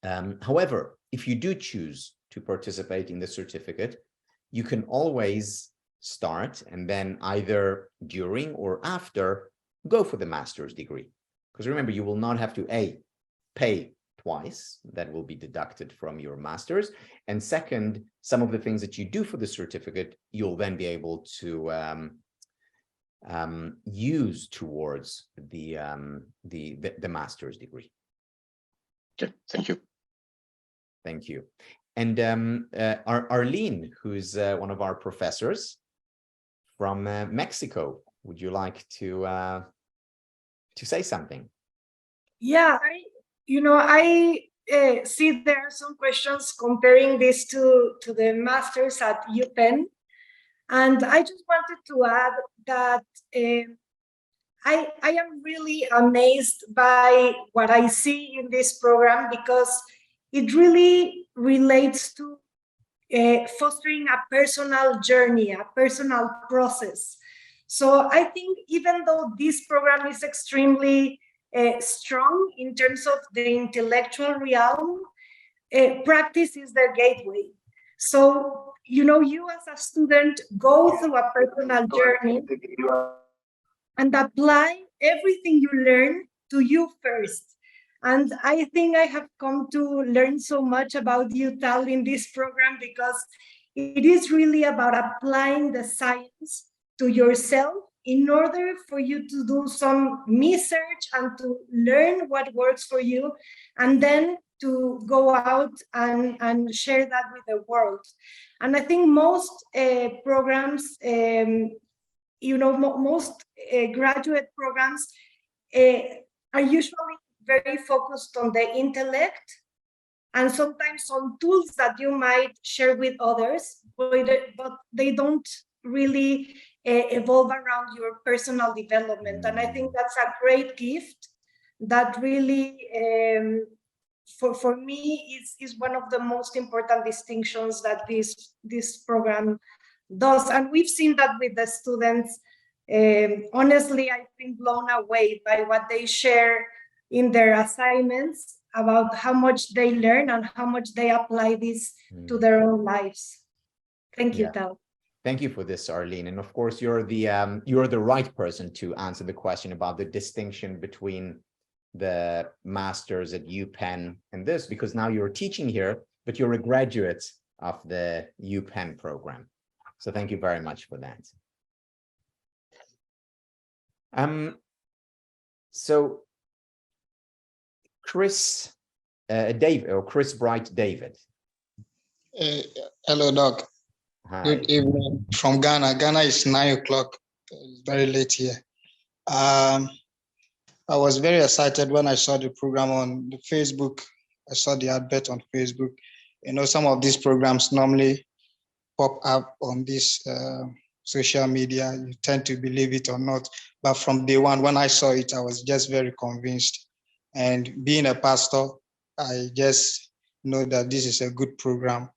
However, if you do choose to participate in the certificate, you can always start and then either during or after go for the master's degree. Because remember, you will not have to pay twice. That will be deducted from your master's. And second, some of the things that you do for the certificate, you'll then be able to use towards the master's degree. Okay, thank you. Thank you. And Arlene, who's one of our professors from Mexico, would you like to say something? Yeah, I see there are some questions comparing this to the masters at UPenn. And I just wanted to add that I am really amazed by what I see in this program, because it really relates to fostering a personal journey, a personal process. So I think even though this program is extremely strong in terms of the intellectual realm, practice is the gateway. So, you as a student go through a personal journey and apply everything you learn to you first. And I think I have come to learn so much about UTAL in this program, because it is really about applying the science to yourself in order for you to do some research and to learn what works for you, and then to go out and share that with the world. And I think most programs, most graduate programs are usually very focused on the intellect and sometimes on tools that you might share with others, but they don't really evolve around your personal development. And I think that's a great gift that really, for me, is one of the most important distinctions that this program does. And we've seen that with the students. Honestly, I've been blown away by what they share in their assignments about how much they learn and how much they apply this to their own lives. Thank you, Tal. Thank you for this, Arlene. And of course, you're the right person to answer the question about the distinction between the masters at UPenn and this, because now you're teaching here, but you're a graduate of the UPenn program. So thank you very much for that. So Chris Bright David. Hello, Doc. Hi. Good evening from Ghana. Ghana is 9 o'clock. It's very late here. I was very excited when I saw the program on the Facebook. I saw the advert on Facebook. Some of these programs normally pop up on this social media. You tend to believe it or not. But from day one, when I saw it, I was just very convinced. And being a pastor, I just know that this is a good program.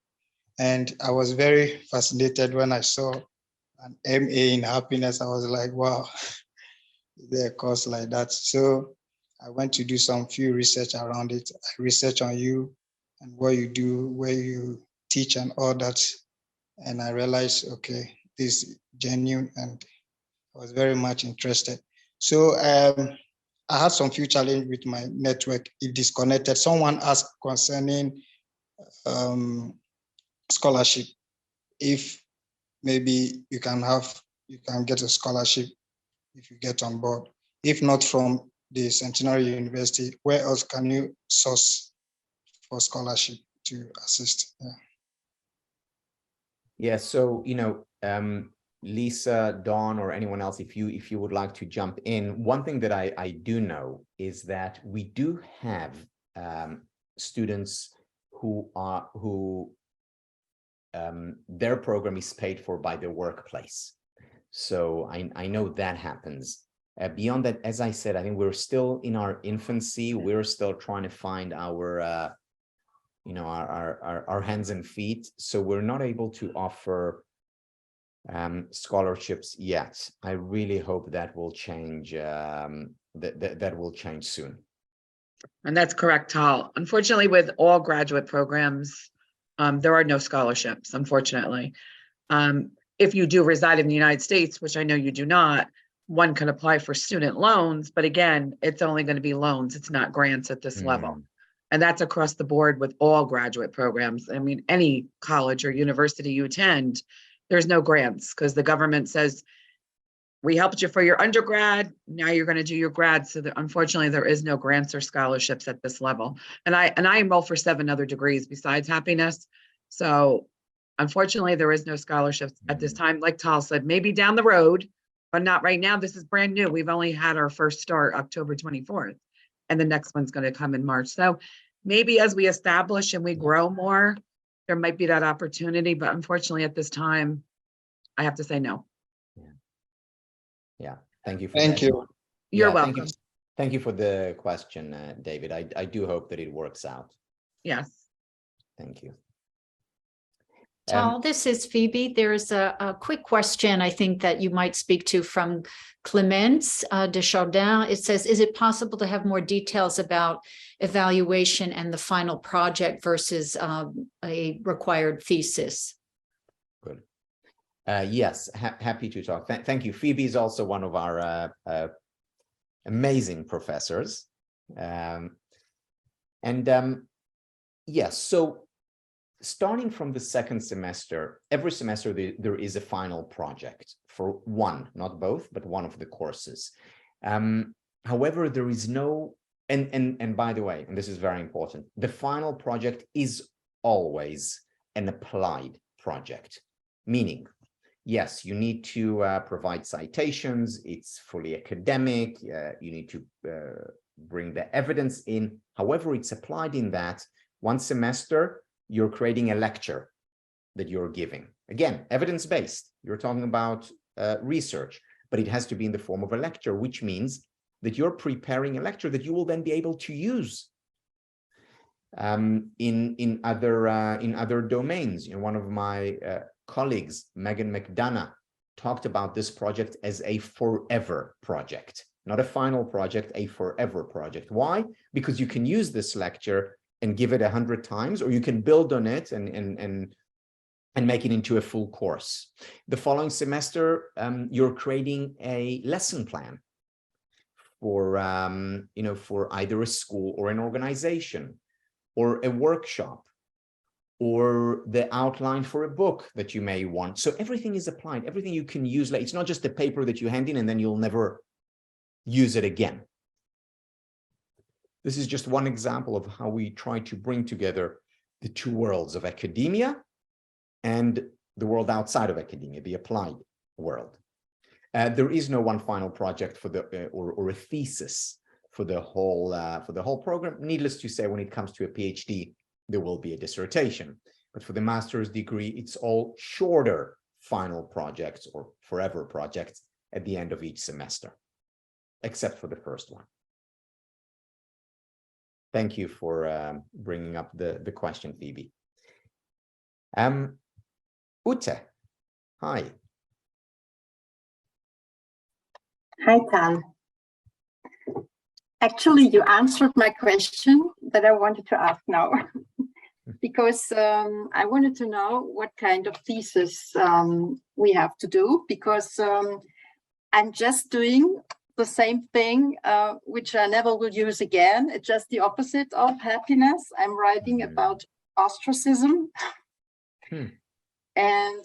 And I was very fascinated when I saw an MA in happiness. I was like, wow, is there a course like that? So I went to do some few research around it. I researched on you and what you do, where you teach and all that. And I realized, okay, this is genuine, and I was very much interested. So I had some few challenges with my network. It disconnected. Someone asked concerning scholarship. If maybe you can get a scholarship if you get on board. If not from the Centenary University, where else can you source for scholarship to assist? Yeah, so, Lisa, Dawn, or anyone else, if you would like to jump in, one thing that I do know is that we do have students who their program is paid for by their workplace. So I know that happens. Beyond that, as I said, I think we're still in our infancy. We're still trying to find our hands and feet. So we're not able to offer scholarships yet. I really hope that will change. That will change soon. And that's correct, Tal. Unfortunately, with all graduate programs, there are no scholarships, unfortunately. If you do reside in the United States, which I know you do not, one can apply for student loans, but again, it's only going to be loans. It's not grants at this level. And that's across the board with all graduate programs. I mean, any college or university you attend, there's no grants because the government says, we helped you for your undergrad, now you're going to do your grad. So unfortunately, there is no grants or scholarships at this level. And I enroll for 7 other degrees besides happiness. So unfortunately, there is no scholarships at this time. Like Tal said, maybe down the road, but not right now. This is brand new. We've only had our first start October 24th, and the next one's going to come in March. So maybe as we establish and we grow more, there might be that opportunity. But unfortunately, at this time, I have to say no. Yeah, thank you. Thank you. You're welcome. Thank you for the question, David. I do hope that it works out. Yes. Thank you. Tal, this is Phoebe. There's a quick question I think that you might speak to from Clemence Desjardins. It says, is it possible to have more details about evaluation and the final project versus a required thesis? Good. Yes, happy to talk. Thank you. Phoebe is also one of our amazing professors. Yes, so starting from the second semester, every semester there is a final project for one, not both, but one of the courses. However, there is no, and by the way, and this is very important, the final project is always an applied project, meaning, yes, you need to provide citations, it's fully academic, you need to bring the evidence in. However, it's applied in that one semester, you're creating a lecture that you're giving. Again, evidence-based. You're talking about research, but it has to be in the form of a lecture, which means that you're preparing a lecture that you will then be able to use in other domains. You know, one of my colleagues, Megan McDonough, talked about this project as a forever project, not a final project, a forever project. Why? Because you can use this lecture and give it 100 times, or you can build on it and make it into a full course. The following semester, you're creating a lesson plan for for either a school or an organization, or a workshop, or the outline for a book that you may want. So everything is applied, everything you can use. Like, it's not just a paper that you hand in and then you'll never use it again. This is just one example of how we try to bring together the two worlds of academia and the world outside of academia, the applied world. There is no one final project for the or a thesis for the whole program. Needless to say, when it comes to a PhD, there will be a dissertation. But for the master's degree, it's all shorter final projects or forever projects at the end of each semester, except for the first one. Thank you for bringing up the question, Phoebe. Ute, hi. Hi, Tal. Actually, you answered my question that I wanted to ask now, because I wanted to know what kind of thesis we have to do, because I'm just doing the same thing, which I never will use again. It's just the opposite of happiness. I'm writing about ostracism, and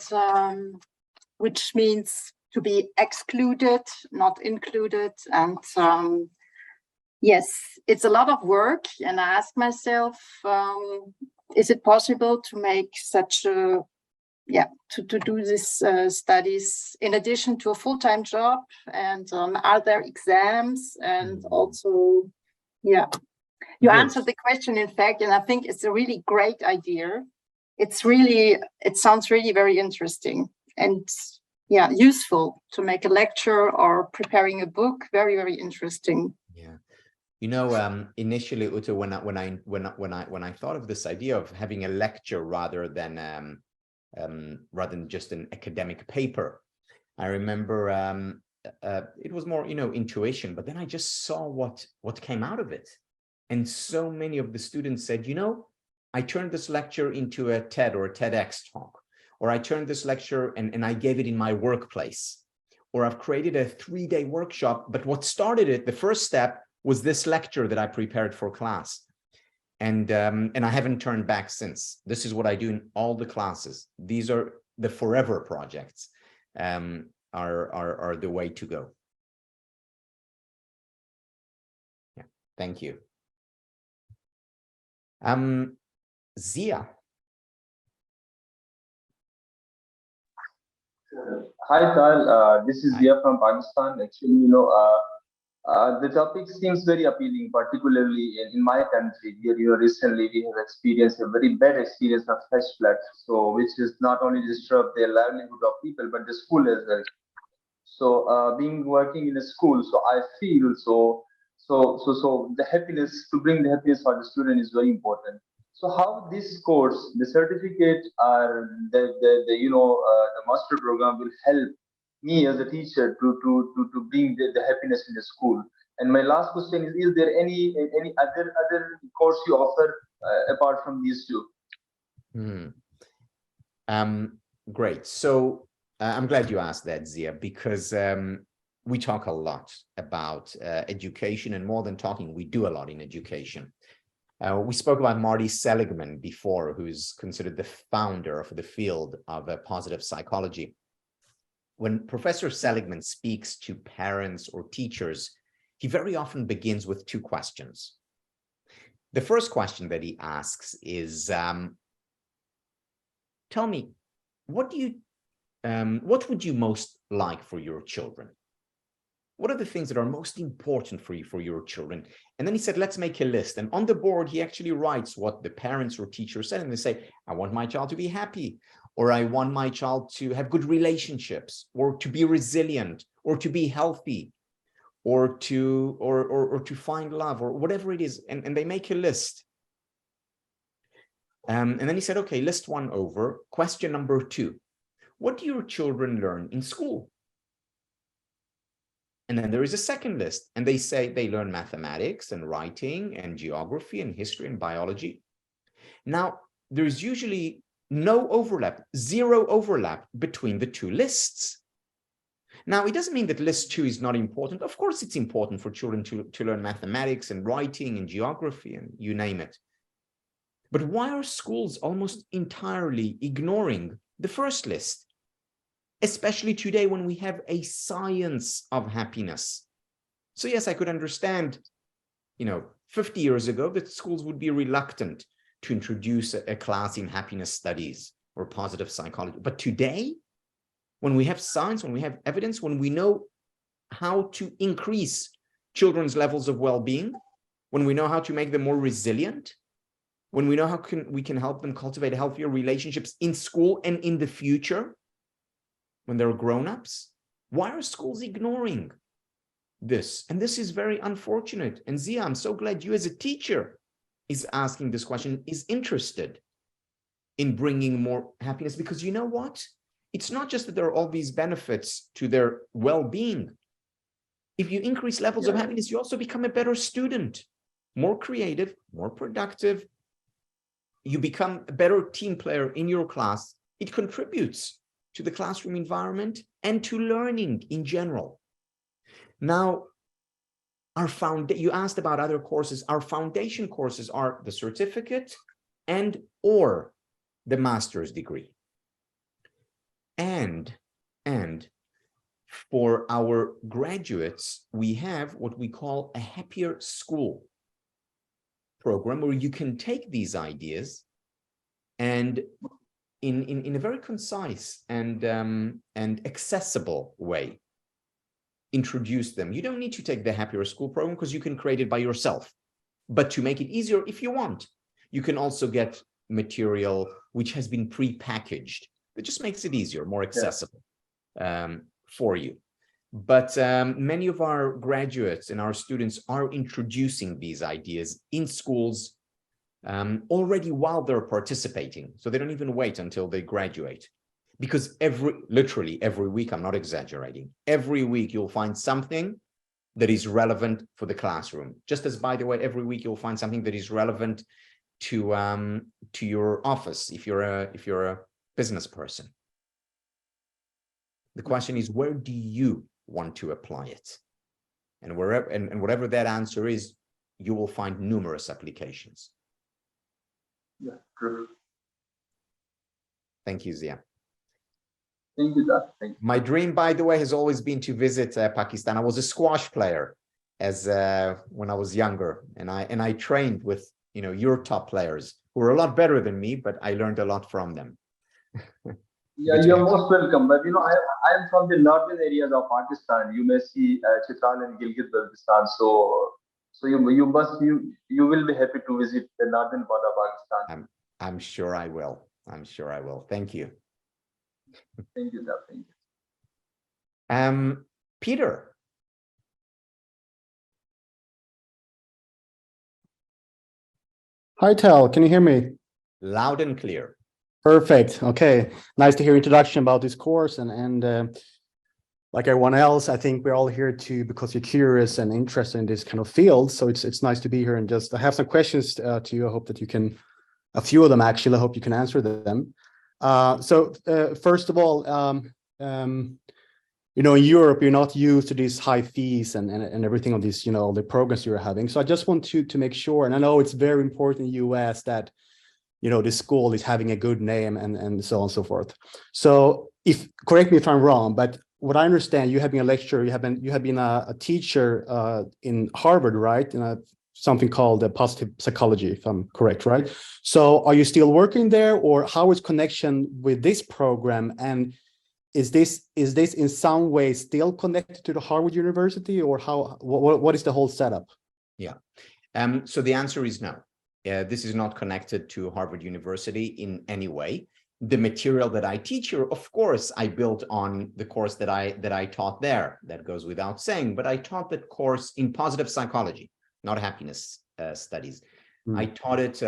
which means to be excluded, not included. And yes, it's a lot of work. And I ask myself, is it possible to make such a, to do this studies in addition to a full-time job? And are there exams? And also, you answered the question, in fact, and I think it's a really great idea. It sounds really very interesting and useful to make a lecture or preparing a book. Very, very interesting. Yeah. You know, initially, Ute, when I thought of this idea of having a lecture rather than just an academic paper, I remember it was more, intuition. But then I just saw what came out of it, and so many of the students said, I turned this lecture into a TED or a TEDx talk, or I turned this lecture and I gave it in my workplace, or I've created a 3-day workshop. But what started it, the first step, was this lecture that I prepared for class. And I haven't turned back since. This is what I do in all the classes. These are the forever projects, are the way to go. Yeah, thank you. Zia. Hi, Tal. This is Zia from Pakistan. Actually, the topic seems very appealing, particularly in my country. Here, recently we have experienced a very bad experience of flash floods, so which is not only disrupt the livelihood of people but the school as well. So, being working in a school, so I feel so the happiness, to bring the happiness for the student is very important. So how this course, the certificate, or the master program will help me as a teacher to bring the happiness in the school. And my last question is there any other course you offer apart from these two? Great. So I'm glad you asked that, Zia, because we talk a lot about education, and more than talking, we do a lot in education. We spoke about Marty Seligman before, who's considered the founder of the field of positive psychology. When Professor Seligman speaks to parents or teachers, he very often begins with 2 questions. The first question that he asks is, tell me, what would you most like for your children? What are the things that are most important for you, for your children? And then he said, let's make a list. And on the board, he actually writes what the parents or teachers said. And they say, I want my child to be happy, or I want my child to have good relationships, or to be resilient, or to be healthy, or to find love, or whatever it is. And they make a list. And then he said, okay, list 1 over. Question number 2, what do your children learn in school? And then there is a second list, and they say they learn mathematics and writing and geography and history and biology. Now, there's usually no overlap, 0 overlap between the 2 lists. Now, it doesn't mean that list 2 is not important. Of course, it's important for children to learn mathematics and writing and geography and you name it. But why are schools almost entirely ignoring the first list? Especially today when we have a science of happiness. So yes, I could understand, 50 years ago that schools would be reluctant to introduce a class in happiness studies or positive psychology. But today, when we have science, when we have evidence, when we know how to increase children's levels of well-being, when we know how to make them more resilient, when we know how we can help them cultivate healthier relationships in school and in the future, when they're grown-ups, why are schools ignoring this? And this is very unfortunate. And Zia, I'm so glad you as a teacher is asking this question, is interested in bringing more happiness, because you know what? It's not just that there are all these benefits to their well-being. If you increase levels of happiness, you also become a better student, more creative, more productive. You become a better team player in your class. It contributes to the classroom environment and to learning in general. Now, You asked about other courses. Our foundation courses are the certificate and or the master's degree. And for our graduates, we have what we call a happier school program, where you can take these ideas and in a very concise and accessible way introduce them. You don't need to take the happier school program because you can create it by yourself. But to make it easier, if you want, you can also get material which has been pre-packaged. It just makes it easier, more accessible for you. But many of our graduates and our students are introducing these ideas in schools already while they're participating. So they don't even wait until they graduate. Because literally every week, I'm not exaggerating, every week you'll find something that is relevant for the classroom. Just as, by the way, every week you'll find something that is relevant to your office if you're a business person. The question is, where do you want to apply it? And wherever and whatever that answer is, you will find numerous applications. Yeah, true. Thank you, Zia. Thank you, Dad. Thank you. My dream, by the way, has always been to visit Pakistan. I was a squash player when I was younger, and I trained with your top players who were a lot better than me, but I learned a lot from them. Yeah, you're most welcome. But I am from the northern areas of Pakistan. You may see Chitral and Gilgit-Baltistan. So you will be happy to visit the northern part of Pakistan. I'm sure I will. I'm sure I will. Thank you. Thank you, Dad. Thank you. Peter. Hi, Tal. Can you hear me? Loud and clear. Perfect. Okay. Nice to hear introduction about this course. And like everyone else, I think we're all here because you're curious and interested in this kind of field. So it's nice to be here, and I have some questions to you. I hope that you can, a few of them actually, I hope you can answer them. So first of all, in Europe, you're not used to these high fees and everything of these, the programs you're having. So I just want to make sure, and I know it's very important in the US that, the school is having a good name and so on and so forth. So correct me if I'm wrong, but what I understand, you have been a lecturer, you have been a teacher in Harvard, right? In something called positive psychology, if I'm correct, right? So are you still working there, or how is connection with this program? And is this in some way still connected to the Harvard University, or what is the whole setup? Yeah. So the answer is no. This is not connected to Harvard University in any way. The material that I teach here, of course, I built on the course that I taught there. That goes without saying, but I taught that course in positive psychology, not happiness studies. I taught it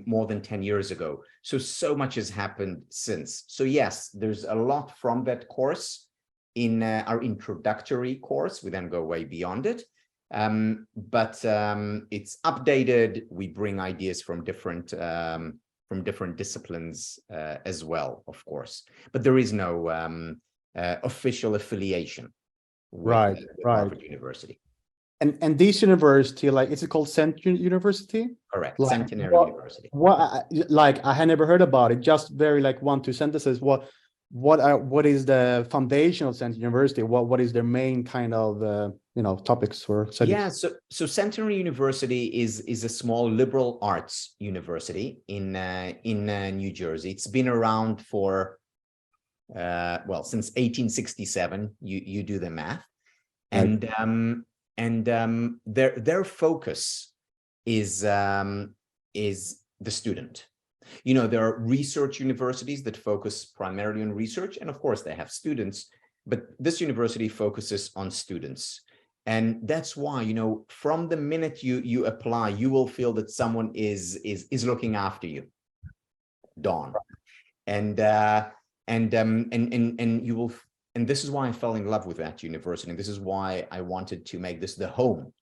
more than 10 years ago. So much has happened since. So yes, there's a lot from that course in our introductory course. We then go way beyond it. But it's updated. We bring ideas from different disciplines as well, of course. But there is no official affiliation with Harvard University. And this university, is it called Centenary University? Correct, Centenary University. I had never heard about it. Just very 1-2 sentences. What is the foundation of Centenary University? What is their main kind of topics or studies? Yeah, so Centenary University is a small liberal arts university in New Jersey. It's been around for since 1867. You do the math, and their focus is the student. There are research universities that focus primarily on research, and of course they have students, but this university focuses on students. And that's why, from the minute you apply, you will feel that someone is looking after you, Dawn. And you will, and this is why I fell in love with that university. And this is why I wanted to make this the home,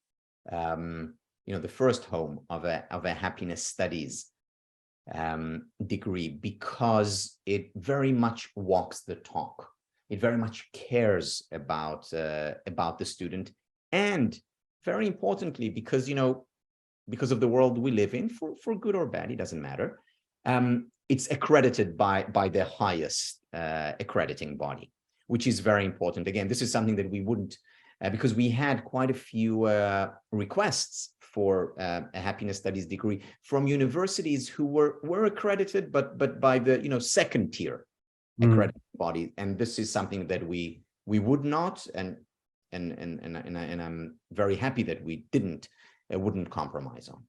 the first home of a happiness studies degree, because it very much walks the talk. It very much cares about the student, and very importantly, because, because of the world we live in, for good or bad, it doesn't matter. It's accredited by the highest accrediting body, which is very important. Again, this is something that we wouldn't, because we had quite a few requests for a happiness studies degree from universities who were accredited, but by the second tier accrediting body, and this is something that we would not, and I'm very happy that we wouldn't compromise on.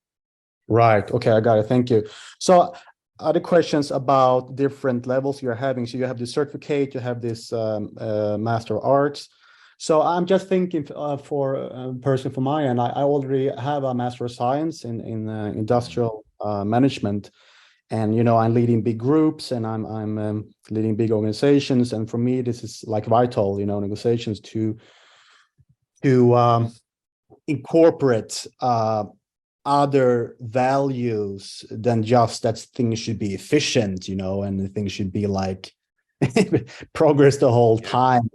Right. Okay, I got it. Thank you. So other questions about different levels you're having. So you have the certificate, you have this Master of Arts. So I'm just thinking for a person from my end, I already have a Master of Science in industrial management. And, I'm leading big groups, and I'm leading big organizations. And for me, this is like vital, negotiations to incorporate other values than just that things should be efficient, and things should be like progress the whole time.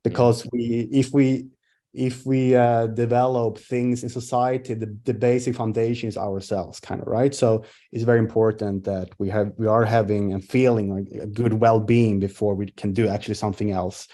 Because if we develop things in society, the basic foundation is ourselves, kind of, right? So it's very important that we are having and feeling like a good well-being before we can do actually something else.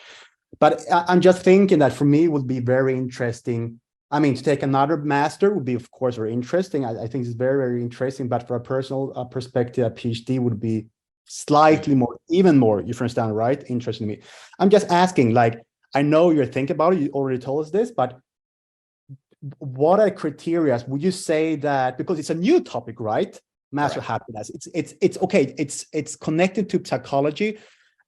But I'm just thinking that for me it would be very interesting. I mean, to take another master would be, of course, very interesting. I think it's very, very interesting. But for a personal perspective, a PhD would be slightly more, even more, if you understand, right? Interesting to me. I'm just asking, like, I know you're thinking about it. You already told us this, but what are criteria? Would you say that, because it's a new topic, right? Master happiness. It's okay. It's connected to psychology.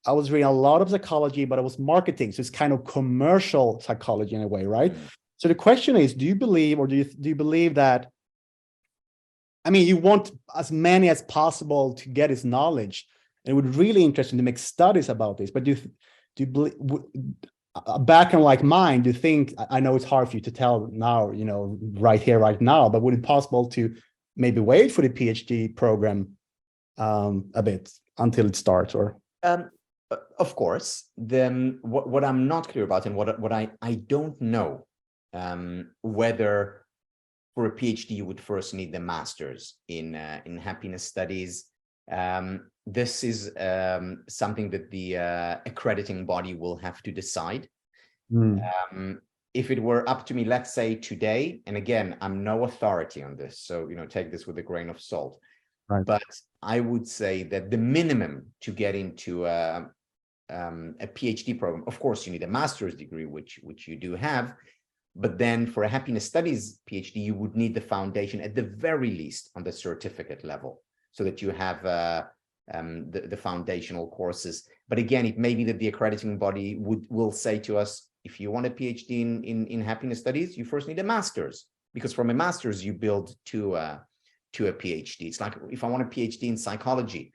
I was reading a lot of psychology, but it was marketing. So it's kind of commercial psychology in a way, right? So the question is, do you believe, or do you believe that, I mean, you want as many as possible to get his knowledge, and it would be really interesting to make studies about this, but do you believe, a background like mine, do you think, I know it's hard for you to tell now, right here, right now, but would it be possible to maybe wait for the PhD program a bit until it starts, or? Of course. Then what I'm not clear about, and what I don't know, whether for a PhD you would first need the master's in happiness studies. This is something that the accrediting body will have to decide. If it were up to me, let's say today, and again, I'm no authority on this, so take this with a grain of salt. Right. But I would say that the minimum to get into a PhD program, of course, you need a master's degree, which you do have. But then for a happiness studies PhD, you would need the foundation at the very least on the certificate level, so that you have the foundational courses. But again, it may be that the accrediting body will say to us, if you want a PhD in happiness studies, you first need a master's, because from a master's you build to a PhD. It's like, if I want a PhD in psychology,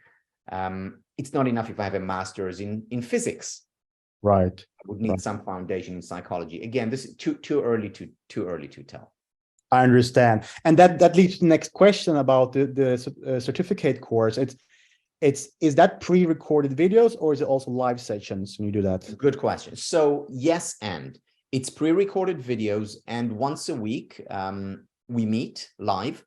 it's not enough if I have a master's in physics. Right. I would need some foundation in psychology. Again, this is too early to tell. I understand, and that leads to the next question about the certificate course. Is that pre-recorded videos, or is it also live sessions when you do that? Good question. So yes, and it's pre-recorded videos, and once a week we meet live.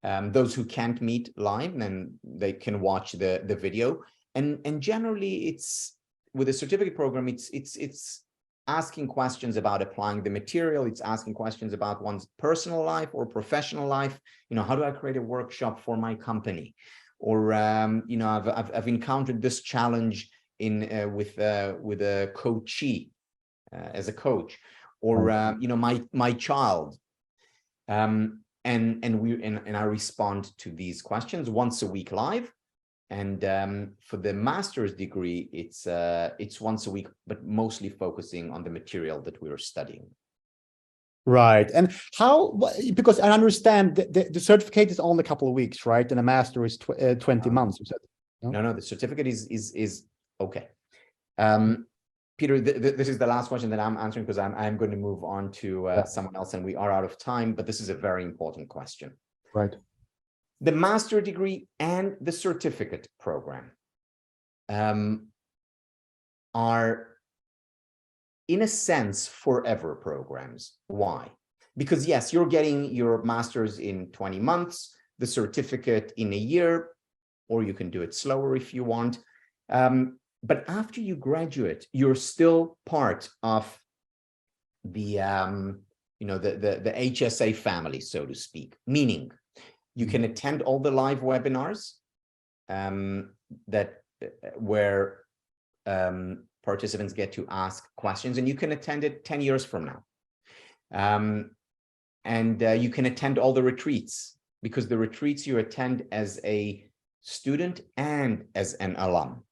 Those who can't meet live, then they can watch the video, and generally it's, with a certificate program, it's asking questions about applying the material. It's asking questions about one's personal life or professional life. How do I create a workshop for my company? Or I've encountered this challenge with a coachee as a coach, or my child. And I respond to these questions once a week live. And for the master's degree, it's once a week, but mostly focusing on the material that we are studying. Right. And how, because I understand the certificate is only a couple of weeks, right? And a master is 20 months, you said. No, the certificate is okay. Peter, this is the last question that I'm answering, because I'm going to move on to someone else, and we are out of time, but this is a very important question. Right. The master degree and the certificate program are, in a sense, forever programs. Why? Because yes, you're getting your master's in 20 months, the certificate in a year, or you can do it slower if you want. But after you graduate, you're still part of the the HSA family, so to speak, meaning you can attend all the live webinars where participants get to ask questions, and you can attend it 10 years from now. And you can attend all the retreats, because the retreats you attend as a student and as an alum,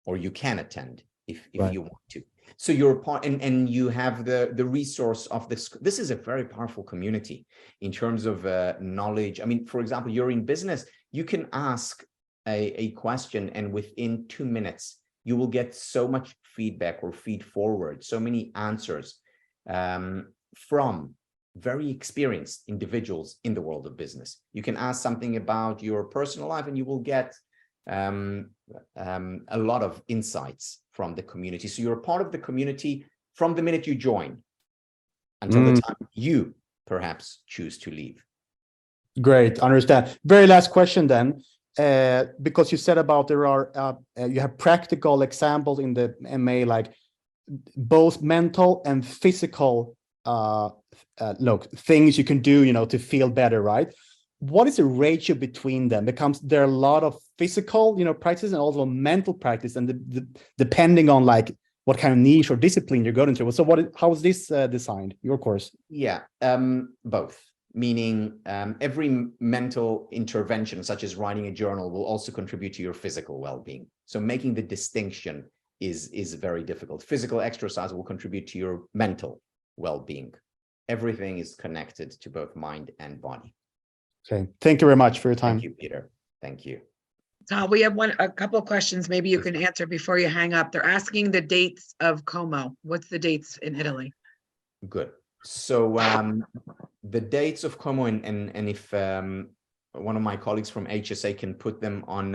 or you can attend if you want to. So you're part, and you have the resource of this. This is a very powerful community in terms of knowledge. I mean, for example, you're in business, you can ask a question, and within 2 minutes, you will get so much feedback or feed forward, so many answers from very experienced individuals in the world of business. You can ask something about your personal life, and you will get a lot of insights from the community. So you're a part of the community from the minute you join until the time you perhaps choose to leave. Great, understand. Very last question then, because you said about there are you have practical examples in the MA, like both mental and physical things you can do, to feel better, right? What is the ratio between them? There are a lot of physical, practice and also mental practice, and depending on like what kind of niche or discipline you're going into. So how is this designed, your course? Yeah, both. Meaning every mental intervention, such as writing a journal, will also contribute to your physical well-being. So making the distinction is very difficult. Physical exercise will contribute to your mental well-being. Everything is connected to both mind and body. Okay, thank you very much for your time. Thank you, Peter. Thank you. We have a couple of questions maybe you can answer before you hang up. They're asking the dates of Como. What's the dates in Italy? Good. So the dates of Como, and if one of my colleagues from HSA can put them on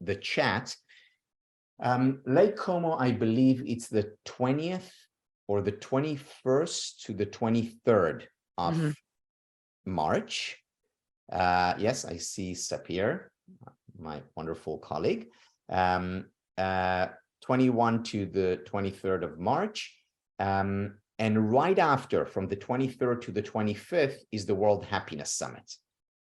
the chat. Lake Como, I believe it's the 20th or the 21st to the 23rd of March. Yes, I see Sapir, my wonderful colleague. 21 to the 23rd of March. And right after, from the 23rd to the 25th, is the World Happiness Summit.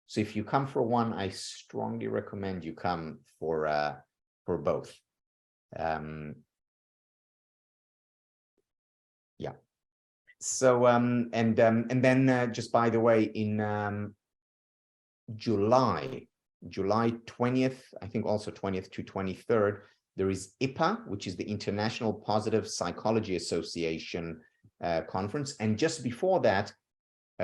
So if you come for one, I strongly recommend you come for both. Yeah. So and then just by the way, in July 20th, I think also 20th to 23rd, there is IPA, which is the International Positive Psychology Association conference. And just before that,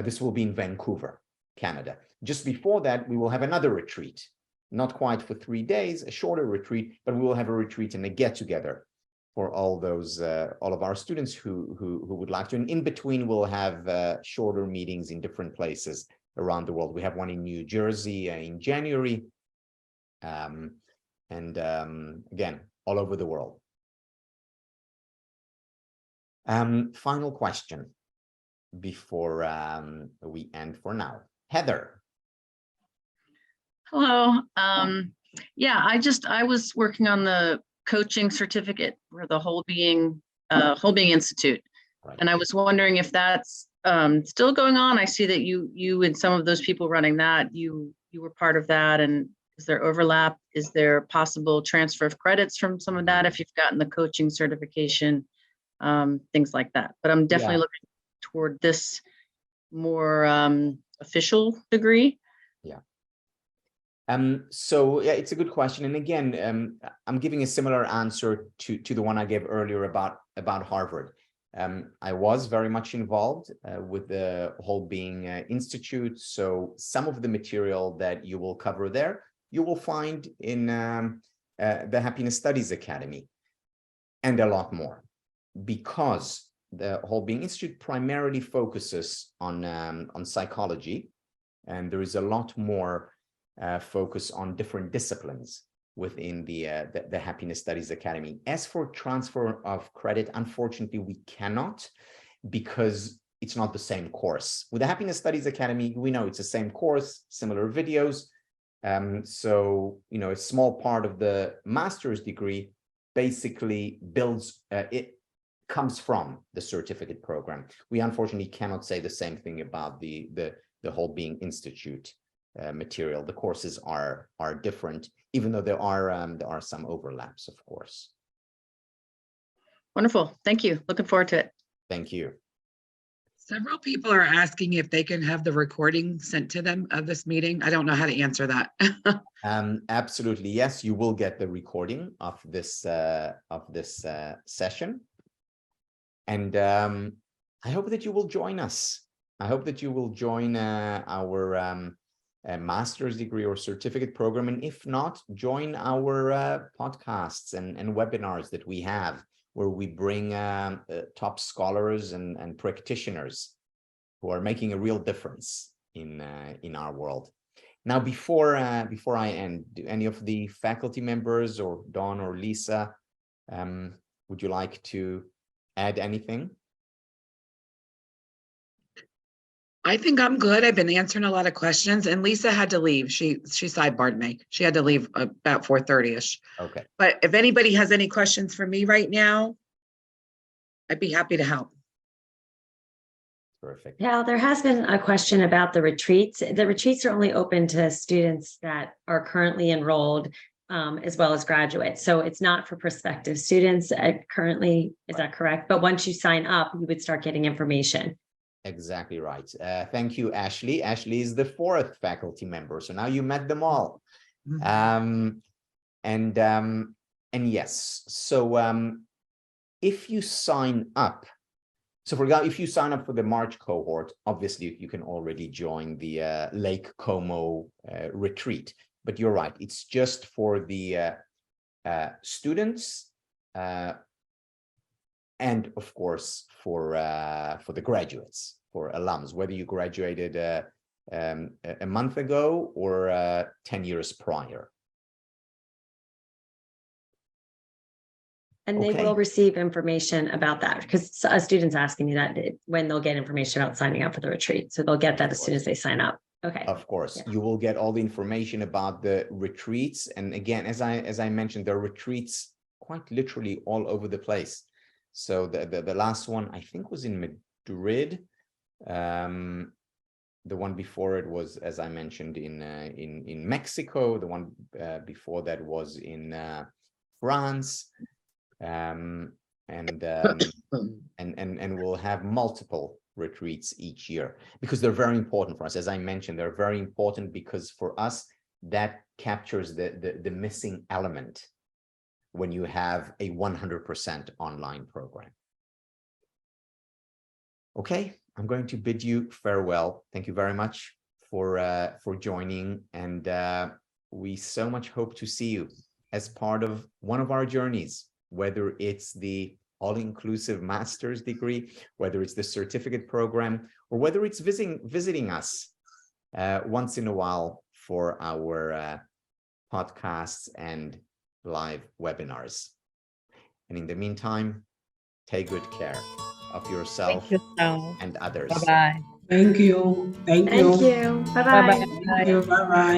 this will be in Vancouver, Canada. Just before that, we will have another retreat, not quite for 3 days, a shorter retreat, but we will have a retreat and a get-together for all of our students who would like to. And in between, we'll have shorter meetings in different places around the world. We have one in New Jersey in January, and again, all over the world. Final question before we end for now. Heather. Hello. Yeah, I was working on the coaching certificate for the Whole Being Institute, right. And I was wondering if that's still going on. I see that you and some of those people running that, you were part of that, and is there overlap? Is there possible transfer of credits from some of that if you've gotten the coaching certification, things like that? But I'm definitely looking toward this more official degree. Yeah. So yeah, it's a good question. And again, I'm giving a similar answer to the one I gave earlier about Harvard. I was very much involved with the Whole Being Institute. So some of the material that you will cover there, you will find in the Happiness Studies Academy, and a lot more, because the Whole Being Institute primarily focuses on psychology, and there is a lot more focus on different disciplines within the Happiness Studies Academy. As for transfer of credit, unfortunately, we cannot, because it's not the same course. With the Happiness Studies Academy, we know it's the same course, similar videos. So, you know, a small part of the master's degree basically builds, it comes from the certificate program. We unfortunately cannot say the same thing about the whole Being Institute material. The courses are different, even though there are some overlaps, of course. Wonderful. Thank you. Looking forward to it. Thank you. Several people are asking if they can have the recording sent to them of this meeting. I don't know how to answer that. Absolutely, yes. You will get the recording of this session, and I hope that you will join us. I hope that you will join our master's degree or certificate program, and if not, join our podcasts and webinars that we have, where we bring top scholars and practitioners who are making a real difference in our world. Now, before I end, do any of the faculty members or Dawn or Lisa, would you like to add anything? I think I'm good. I've been answering a lot of questions, and Lisa had to leave. She sidebarred me. She had to leave about 4:30ish. Okay. But if anybody has any questions for me right now, I'd be happy to help. Perfect. Yeah, there has been a question about the retreats. The retreats are only open to students that are currently enrolled, as well as graduates. So it's not for prospective students currently. Is that correct? But once you sign up, you would start getting information. Exactly right. Thank you, Ashley. Ashley is the 4th faculty member, so now you met them all. And yes, so if you sign up, so for example, if you sign up for the March cohort, obviously you can already join the Lake Como retreat. But you're right, it's just for the students and of course for the graduates, for alums, whether you graduated a month ago or 10 years prior. And they will receive information about that, because a student's asking me that when they'll get information about signing up for the retreat. So they'll get that as soon as they sign up. Okay. Of course, Yeah. you will get all the information about the retreats. And again, as I mentioned, there are retreats quite literally all over the place. So the last one, I think, was in Madrid. The one before it was, as I mentioned, in Mexico. The one before that was in France. And we'll have multiple retreats each year, because they're very important for us. As I mentioned, they're very important because for us that captures the missing element when you have a 100% online program. Okay, I'm going to bid you farewell. Thank you very much for joining, and we so much hope to see you as part of one of our journeys, whether it's the all-inclusive master's degree, whether it's the certificate program, or whether it's visiting us once in a while for our podcasts and live webinars. And in the meantime, take good care of yourself and others. Bye-bye. Thank you. Thank you. Thank you. Bye-bye. Thank you. Bye-bye.